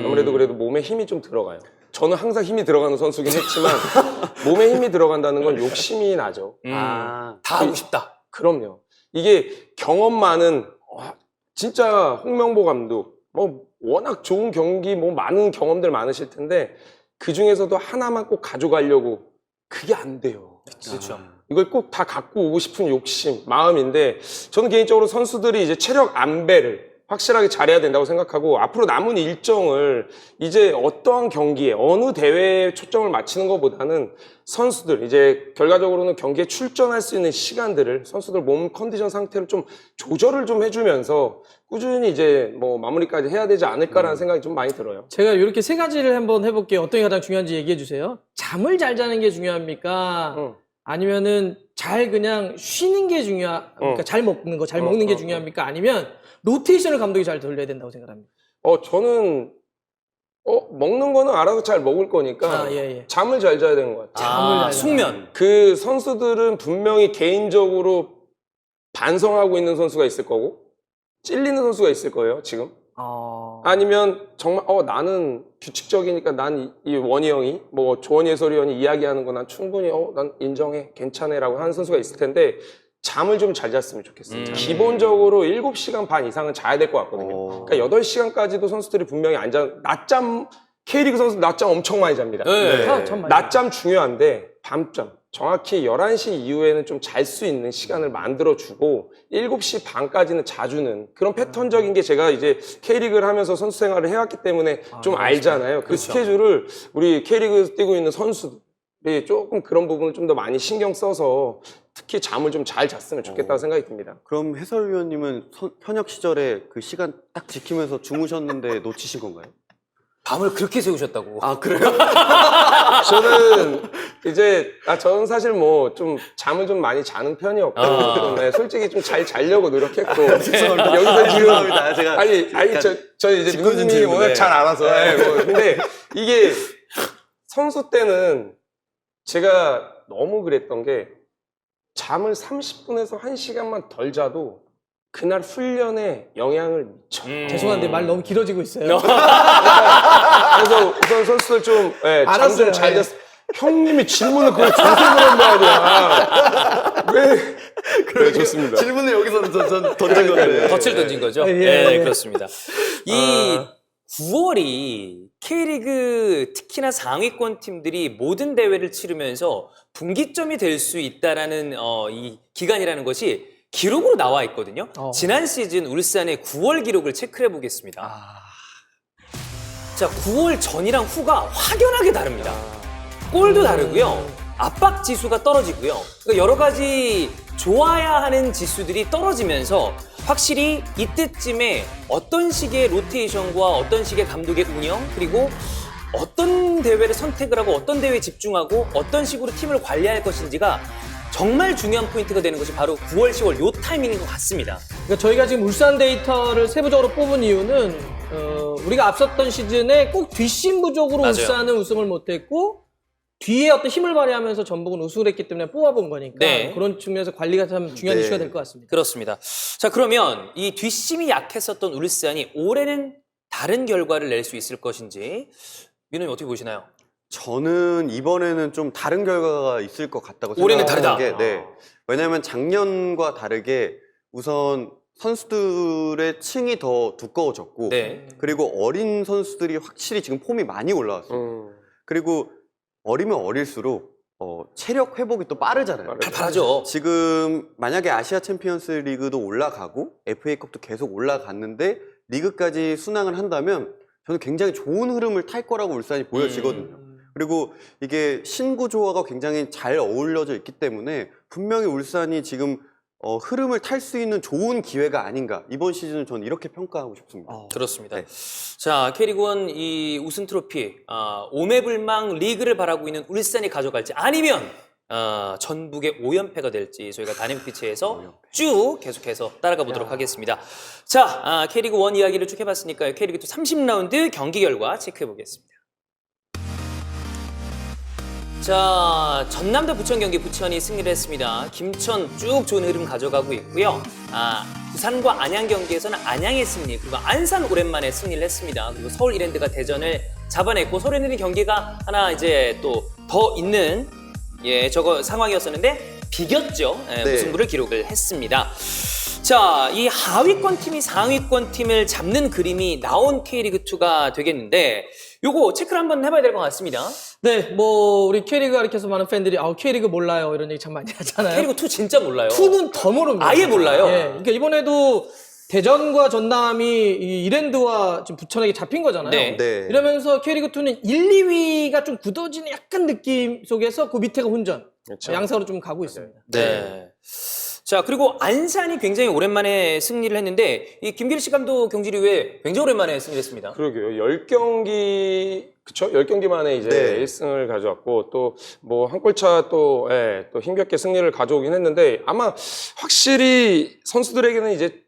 아무래도 그래도 몸에 힘이 좀 들어가요. 저는 항상 힘이 들어가는 선수긴 했지만 몸에 힘이 들어간다는 건 욕심이 나죠. 아, 다 하고 싶다. 그럼요. 이게 경험 많은 진짜 홍명보 감독 뭐 워낙 좋은 경기 뭐 많은 경험들 많으실 텐데 그 중에서도 하나만 꼭 가져가려고 그게 안 돼요. 그렇죠. 이걸 꼭 다 갖고 오고 싶은 욕심, 마음인데 저는 개인적으로 선수들이 이제 체력 안배를 확실하게 잘해야 된다고 생각하고 앞으로 남은 일정을 이제 어떠한 경기에 어느 대회에 초점을 맞추는 것보다는 선수들 이제 결과적으로는 경기에 출전할 수 있는 시간들을 선수들 몸 컨디션 상태를 좀 조절을 좀 해주면서 꾸준히 이제 뭐 마무리까지 해야 되지 않을까라는 생각이 좀 많이 들어요. 제가 이렇게 세 가지를 한번 해볼게요. 어떤 게 가장 중요한지 얘기해 주세요. 잠을 잘 자는 게 중요합니까? 아니면은 잘 그냥 쉬는 게 그러니까 잘 먹는 거, 잘 먹는 게 중요합니까? 아니면 로테이션을 감독이 잘 돌려야 된다고 생각합니다. 저는 먹는 거는 알아서 잘 먹을 거니까 잠을 잘 자야 되는 것 같아요. 잠을 잘 숙면. 그 선수들은 분명히 개인적으로 반성하고 있는 선수가 있을 거고 찔리는 선수가 있을 거예요, 지금. 아니면 정말 나는 규칙적이니까 난 이 원희 형이 뭐 조원희 해설위원이 이야기하는 거 난 충분히 난 인정해 괜찮아라고 하는 선수가 있을 텐데 잠을 좀 잘 잤으면 좋겠어요. 기본적으로 7시간 반 이상은 자야 될 것 같거든요. 그러니까 8시간까지도 선수들이 분명히 안 자. 낮잠 K리그 선수 낮잠 엄청 많이 잡니다. 네. 낮잠 중요한데 밤잠 정확히 11시 이후에는 좀 잘 수 있는 시간을 만들어주고 7시 반까지는 자주는 그런 패턴적인 게 제가 이제 K리그를 하면서 선수 생활을 해왔기 때문에 좀 알잖아요. 그 스케줄을 우리 K리그 뛰고 있는 선수들이 조금 그런 부분을 좀 더 많이 신경 써서 특히 잠을 좀 잘 잤으면 좋겠다고 생각이 듭니다. 그럼 해설위원님은 현역 시절에 그 시간 딱 지키면서 주무셨는데 놓치신 건가요? 밤을 그렇게 새우셨다고. 아, 그래요? 저는 이제 저는 사실 뭐 좀 잠을 좀 많이 자는 편이었고 네, 솔직히 좀 잘 자려고 노력했고 여기서 지금 죄송합니다. 제가 아니 저 이제 짓궂은 민호님이 질문에. 워낙 잘 알아서 근데 이게 선수 때는 제가 너무 그랬던 게 잠을 30분에서 1시간만 덜 자도 그날 훈련에 영향을 미쳐. 죄송한데 말 너무 길어지고 있어요. 그래서 우선 선수들 좀 잠 알았어요. 좀 잘 잤어. 형님이 질문을 그걸 줘서 그런 거 아니야. 네, 좋습니다. 질문을 여기서 던진 건데. 덫을 던진 거죠? 네, 그렇습니다. 이 9월이 K리그 특히나 상위권 팀들이 모든 대회를 치르면서 분기점이 될 수 있다라는 이 기간이라는 것이 기록으로 나와 있거든요. 지난 시즌 울산의 9월 기록을 체크해 보겠습니다. 자, 9월 전이랑 후가 확연하게 다릅니다. 골도 다르고요. 압박 지수가 떨어지고요. 그러니까 여러 가지 좋아야 하는 지수들이 떨어지면서 확실히 이때쯤에 어떤 식의 로테이션과 어떤 식의 감독의 운영 그리고 어떤 대회를 선택을 하고 어떤 대회에 집중하고 어떤 식으로 팀을 관리할 것인지가 정말 중요한 포인트가 되는 것이 바로 9월, 10월 요 타이밍인 것 같습니다. 그러니까 저희가 지금 울산 데이터를 세부적으로 뽑은 이유는 우리가 앞섰던 시즌에 꼭 뒷심 부족으로 맞아요. 울산은 우승을 못했고 뒤에 어떤 힘을 발휘하면서 전북은 우승을 했기 때문에 뽑아본 거니까 네. 그런 측면에서 관리가 참 중요한 네. 이슈가 될 것 같습니다. 그렇습니다. 자, 그러면 이 뒷심이 약했었던 울산이 올해는 다른 결과를 낼 수 있을 것인지 민호님 어떻게 보시나요? 저는 이번에는 좀 다른 결과가 있을 것 같다고 올해는 생각하는 다르다. 게, 네. 왜냐하면 작년과 다르게 우선 선수들의 층이 더 두꺼워졌고 네. 그리고 어린 선수들이 확실히 지금 폼이 많이 올라왔어요. 그리고 어리면 어릴수록 체력 회복이 또 빠르잖아요. 팔팔하죠. 지금 만약에 아시아 챔피언스 리그도 올라가고 FA컵도 계속 올라갔는데 리그까지 순항을 한다면 저는 굉장히 좋은 흐름을 탈 거라고 울산이 보여지거든요. 그리고 이게 신구 조화가 굉장히 잘 어울려져 있기 때문에 분명히 울산이 지금 흐름을 탈 수 있는 좋은 기회가 아닌가. 이번 시즌은 저는 이렇게 평가하고 싶습니다. 그렇습니다. 네. 자, K리그1 이 우승 트로피, 오매불망 리그를 바라고 있는 울산이 가져갈지 아니면 전북의 5연패가 될지 저희가 다이내믹 피치에서 쭉 계속해서 따라가 보도록 하겠습니다. 자, K리그1 이야기를 쭉 해봤으니까요. K리그2 30라운드 경기 결과 체크해 보겠습니다. 자, 전남대 부천 경기 부천이 승리를 했습니다. 김천 쭉 좋은 흐름 가져가고 있고요. 부산과 안양 경기에서는 안양의 승리, 그리고 안산 오랜만에 승리를 했습니다. 그리고 서울 이랜드가 대전을 잡아냈고 서울 이랜드 경기가 하나 이제 또 더 있는 저거 상황이었었는데 비겼죠. 네. 무승부를 기록을 했습니다. 자, 이 하위권 팀이 상위권 팀을 잡는 그림이 나온 K리그2가 되겠는데 요거 체크를 한번 해봐야 될 것 같습니다. 네, 뭐 우리 K리그 가르쳐서 많은 팬들이 K리그 몰라요 이런 얘기 참 많이 하잖아요. K리그2 진짜 몰라요. 2는 더 모릅니다. 아예 몰라요. 예, 그러니까 이번에도 대전과 전남이 이 이랜드와 지금 부천에게 잡힌 거잖아요. 네. 네. 이러면서 K리그2는 1, 2위가 좀 굳어지는 약간 느낌 속에서 그 밑에가 혼전. 그렇죠. 양사로 좀 가고 있습니다. 네. 자, 그리고 안산이 굉장히 오랜만에 승리를 했는데 이 김기리 감독 경질 이후에 굉장히 오랜만에 승리를 했습니다. 그러게요. 10경기, 그쵸? 10경기 만에 이제 네. 1승을 가져왔고, 또, 뭐, 한 골차 또, 또 힘겹게 승리를 가져오긴 했는데, 아마 확실히 선수들에게는 이제,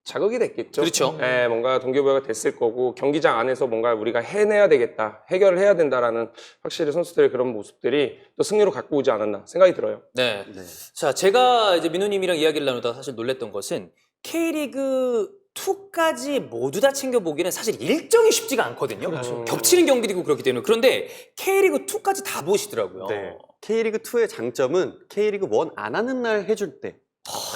자극이 됐겠죠. 그렇죠. 뭔가 동기부여가 됐을 거고, 경기장 안에서 뭔가 우리가 해내야 되겠다, 해결을 해야 된다라는 확실히 선수들의 그런 모습들이 또 승리로 갖고 오지 않았나 생각이 들어요. 네. 네. 자, 제가 이제 민호님이랑 이야기를 나누다가 사실 놀랬던 것은 K리그2까지 모두 다 챙겨보기는 사실 일정이 쉽지가 않거든요. 그렇죠. 겹치는 경기도 있고 그렇기 때문에. 그런데 K리그2까지 다 보시더라고요. 네. K리그2의 장점은 K리그1 안 하는 날 해줄 때.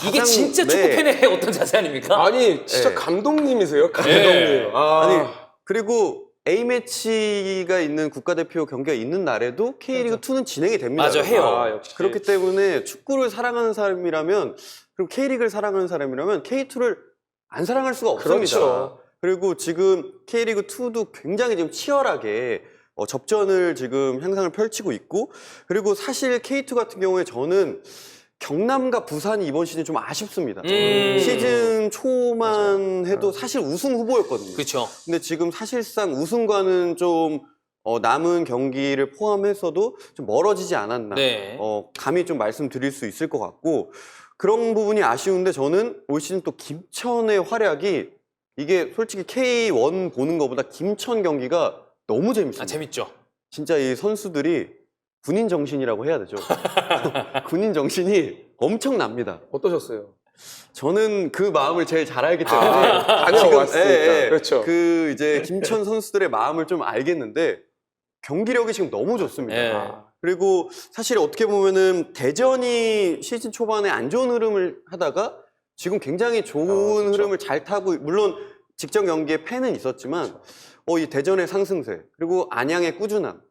이게 가장- 진짜 네. 축구팬의 어떤 자세 아닙니까? 아니, 진짜 네. 감독님이세요? 감독님. 네. 아니, 그리고 A매치가 있는 국가대표 경기가 있는 날에도 K리그2는 진행이 됩니다. 맞아, 해요. 역시. 그렇기 때문에 축구를 사랑하는 사람이라면, 그리고 K리그를 사랑하는 사람이라면 K2를 안 사랑할 수가 없습니다. 그렇죠. 그리고 지금 K리그2도 굉장히 지금 치열하게 접전을 지금 향상을 펼치고 있고, 그리고 사실 K2 같은 경우에 저는 경남과 부산이 이번 시즌 좀 아쉽습니다. 시즌 초만 해도 사실 우승 후보였거든요. 그렇죠. 근데 지금 사실상 우승과는 좀 남은 경기를 포함해서도 좀 멀어지지 않았나. 네. 감히 좀 말씀드릴 수 있을 것 같고, 그런 부분이 아쉬운데 저는 올 시즌 또 김천의 활약이 이게 솔직히 K1 보는 것보다 김천 경기가 너무 재밌습니다. 재밌죠. 진짜 이 선수들이 군인 정신이라고 해야 되죠. 군인 정신이 엄청납니다. 어떠셨어요? 저는 그 마음을 제일 잘 알기 때문에 다녀왔으니까. 그렇죠. 그 이제 김천 선수들의 마음을 좀 알겠는데 경기력이 지금 너무 좋습니다. 네. 그리고 사실 어떻게 보면은 대전이 시즌 초반에 안 좋은 흐름을 하다가 지금 굉장히 좋은 그렇죠. 흐름을 잘 타고, 물론 직전 경기에 패는 있었지만 이 대전의 상승세 그리고 안양의 꾸준함.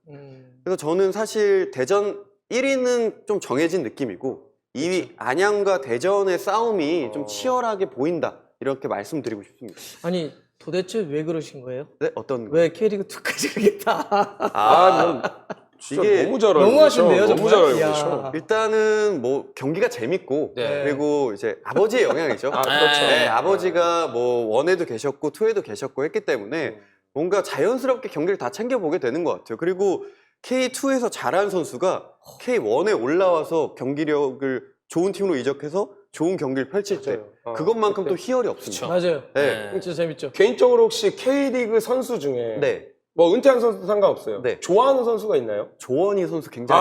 그래서 저는 사실 대전 1위는 좀 정해진 느낌이고 2위 안양과 대전의 싸움이 좀 치열하게 보인다, 이렇게 말씀드리고 싶습니다. 아니 도대체 왜 그러신 거예요? 네, 어떤 왜 K리그2까지 가겠다. 진짜 이게 너무 잘 알고 너무하신데요, 계셔. 너무 정말? 잘 알고 이야. 계셔. 일단은 뭐 경기가 재밌고 네. 그리고 이제 아버지의 영향이죠. 그렇죠. 네, 아버지가 뭐 원에도 계셨고 투에도 계셨고 했기 때문에 뭔가 자연스럽게 경기를 다 챙겨보게 되는 것 같아요. 그리고 K2에서 잘한 선수가 K1에 올라와서 경기력을 좋은 팀으로 이적해서 좋은 경기를 펼칠 때 맞아요. 그것만큼 또 희열이 없습니다. 맞아요. 네. 진짜 재밌죠. 개인적으로 혹시 K리그 선수 중에 네. 뭐 은퇴한 선수도 상관없어요. 네. 좋아하는 선수가 있나요? 조원희 선수 굉장히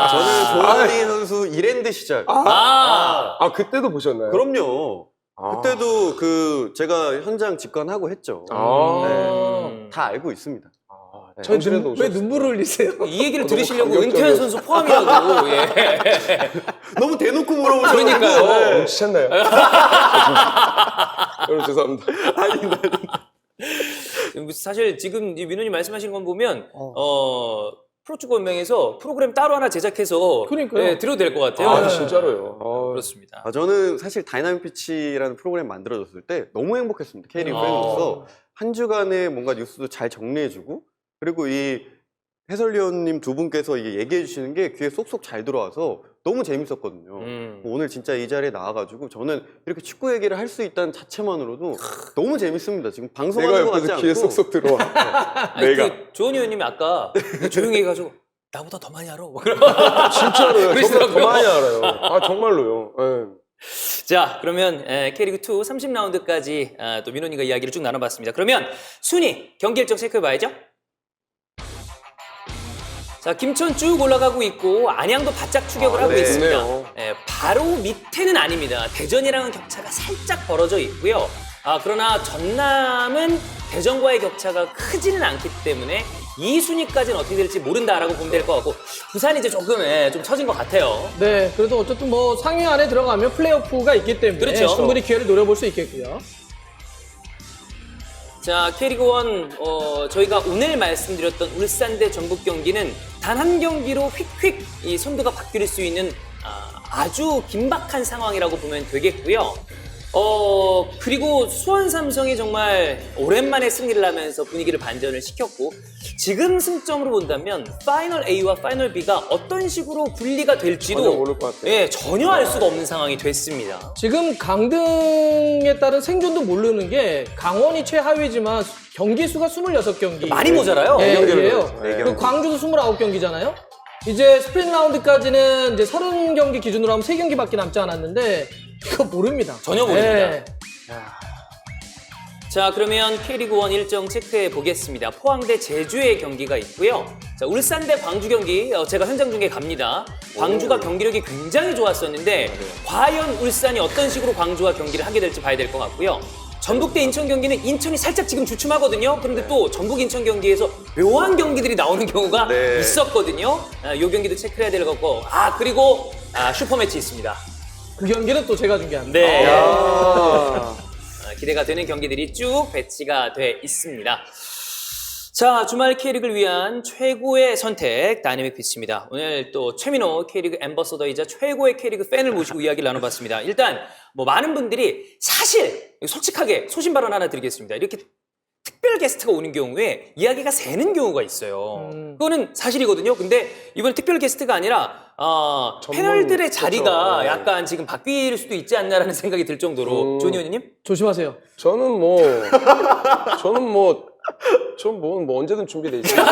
저는 조원희 선수 이랜드 시절 그때도 보셨나요? 그럼요. 그때도 제가 현장 직관하고 했죠. 아. 다 알고 있습니다. 네. 저 전주에도 왜 오셨어요. 눈물을 흘리세요? 이 얘기를 들으시려고 감격적이었어요. 은퇴한 선수 포함이라고. 예. 너무 대놓고 물어보셔서 그러니까요. 눈치챘나요? 여러분 죄송합니다. 사실 지금 이 민호님 말씀하신 건 보면 프로축구 연맹에서 프로그램 따로 하나 제작해서 그러니까요. 드려도 될 것 같아요. 진짜로요. 그렇습니다. 저는 사실 다이나믹 피치라는 프로그램 만들어졌을 때 너무 행복했습니다. K리그 팬으로서 한 주간의 뭔가 뉴스도 잘 정리해주고, 그리고 이 해설위원님 두 분께서 이게 얘기해 주시는 게 귀에 쏙쏙 잘 들어와서 너무 재밌었거든요. 오늘 진짜 이 자리에 나와가지고 저는 이렇게 축구 얘기를 할 수 있다는 자체만으로도 너무 재밌습니다. 지금 내가 방송하는 것 같지 옆에서 않고. 귀에 쏙쏙 들어와. 아니, 내가. 그 조은희 의원님이 아까 조용히 해가지고 나보다 더 많이 알아. 진짜로요. 저보다 그러시더라고요. 더 많이 알아요. 아, 정말로요. 예. 자, 그러면 K리그2 30라운드까지 또 민호님과 이야기를 쭉 나눠봤습니다. 그러면 순위 경기 일정 체크해봐야죠. 자, 김천 쭉 올라가고 있고 안양도 바짝 추격을 하고 네, 있습니다. 좋네요. 바로 밑에는 아닙니다. 대전이랑은 격차가 살짝 벌어져 있고요. 그러나 전남은 대전과의 격차가 크지는 않기 때문에 이 순위까지는 어떻게 될지 모른다라고 보면 될 것 같고 부산이 이제 조금 좀 처진 것 같아요. 네, 그래도 어쨌든 뭐 상위 안에 들어가면 플레이오프가 있기 때문에 그렇죠. 충분히 기회를 노려볼 수 있겠고요. 자, K리그1 저희가 오늘 말씀드렸던 울산 대 전북 경기는 단 한 경기로 휙휙 이 선두가 바뀔 수 있는 아주 긴박한 상황이라고 보면 되겠고요. 그리고 수원 삼성이 정말 오랜만에 승리를 하면서 분위기를 반전을 시켰고 지금 승점으로 본다면 파이널 A와 파이널 B가 어떤 식으로 분리가 될지도 전혀 모를 것 같아요. 예, 전혀 알 수가 없는 상황이 됐습니다. 지금 강등에 따른 생존도 모르는 게 강원이 최하위지만 경기 수가 26경기. 많이 모자라요. 예, 경기를 이에요. 넣었죠. 네. 그리고 광주도 29경기잖아요. 이제 스프링 라운드까지는 이제 30경기 기준으로 하면 3경기밖에 남지 않았는데 이거 모릅니다. 전혀 모릅니다. 예. 자, 그러면 K리그1 일정 체크해 보겠습니다. 포항 대 제주의 경기가 있고요. 자, 울산 대 광주 경기 제가 현장 중계 갑니다. 광주가 경기력이 굉장히 좋았었는데 과연 울산이 어떤 식으로 광주와 경기를 하게 될지 봐야 될 것 같고요. 전북 대 인천 경기는 인천이 살짝 지금 주춤하거든요. 그런데 또 전북 인천 경기에서 묘한 경기들이 나오는 경우가 네. 있었거든요. 이 경기도 체크를 해야 될 것 같고 그리고 슈퍼매치 있습니다. 그 경기는 또 제가 중계합니다. 네. 아, 기대가 되는 경기들이 쭉 배치가 돼 있습니다. 자, 주말 K리그를 위한 최고의 선택 다이내믹 피치입니다. 오늘 또 최민호 K리그 앰버서더이자 최고의 K리그 팬을 모시고 이야기를 나눠봤습니다. 일단 뭐 많은 분들이 사실 솔직하게 소신 발언 하나 드리겠습니다. 이렇게 특별 게스트가 오는 경우에 이야기가 새는 경우가 있어요. 그거는 사실이거든요. 근데 이번 특별 게스트가 아니라 패널들의 자리가 그렇죠. 약간 지금 바뀔 수도 있지 않나라는 생각이 들 정도로 조은희 의원님? 조심하세요. 저는 뭐 언제든 준비되어 있습니다.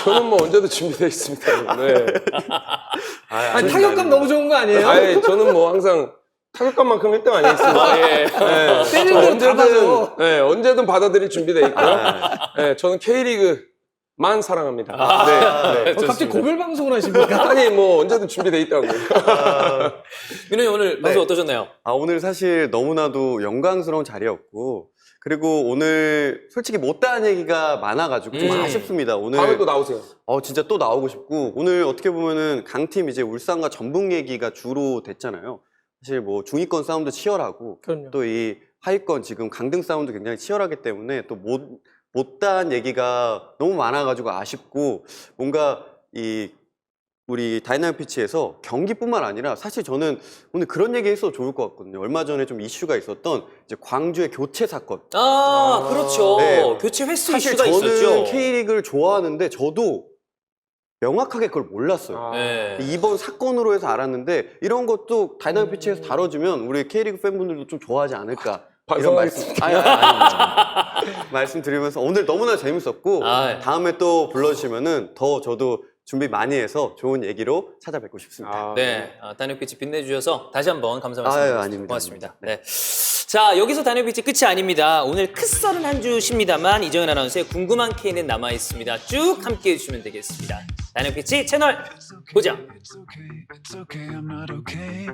저는 뭐 언제든 준비되어 있습니다. 네. 아니, 타격감 너무 좋은 거 아니에요? 아예 저는 뭐 항상 타격감만큼 1등 아니겠습니까? 예. 네. 때리는 대로 다 맞아. 언제든 받아들일 준비되어 있고, 네, 저는 K리그만 사랑합니다. 네. 갑자기 고별 방송을 하십니까? 아니 뭐 언제든 준비되어 있다고요. 민호님 오늘 방송 어떠셨나요? 오늘 사실 너무나도 영광스러운 자리였고 그리고 오늘 솔직히 못다한 얘기가 많아가지고 좀 아쉽습니다. 오늘 다음에 또 나오세요. 진짜 또 나오고 싶고 오늘 어떻게 보면은 강팀 이제 울산과 전북 얘기가 주로 됐잖아요. 사실 뭐 중위권 싸움도 치열하고 그럼요. 또 이 하위권 지금 강등 싸움도 굉장히 치열하기 때문에 또 못다한 얘기가 너무 많아가지고 아쉽고 뭔가 이 우리 다이나믹 피치에서 경기뿐만 아니라 사실 저는 오늘 그런 얘기 해서 좋을 것 같거든요. 얼마 전에 좀 이슈가 있었던 이제 광주의 교체 사건. 그렇죠. 네. 교체 횟수 사실 이슈가 저는 있었죠. K리그를 좋아하는데 저도 명확하게 그걸 몰랐어요. 네. 이번 사건으로 해서 알았는데 이런 것도 다이나믹 피치에서 다뤄주면 우리 K리그 팬분들도 좀 좋아하지 않을까. 이런 말씀, 말씀드리면서 오늘 너무나 재밌었고 다음에 또 불러주시면은 더 저도 준비 많이 해서 좋은 얘기로 찾아뵙고 싶습니다. 네, 다이내믹 피치 빛내주셔서 다시 한번 감사 아유, 말씀드립니다. 아닙니다. 고맙습니다. 네. 자, 여기서 다이내믹 피치 끝이 아닙니다. 오늘 크썰은 한 주십니다만 이정현 아나운서의 궁금한 K는 남아 있습니다. 쭉 함께해 주시면 되겠습니다. 다이내믹 피치 채널 고정. It's okay, I'm not okay.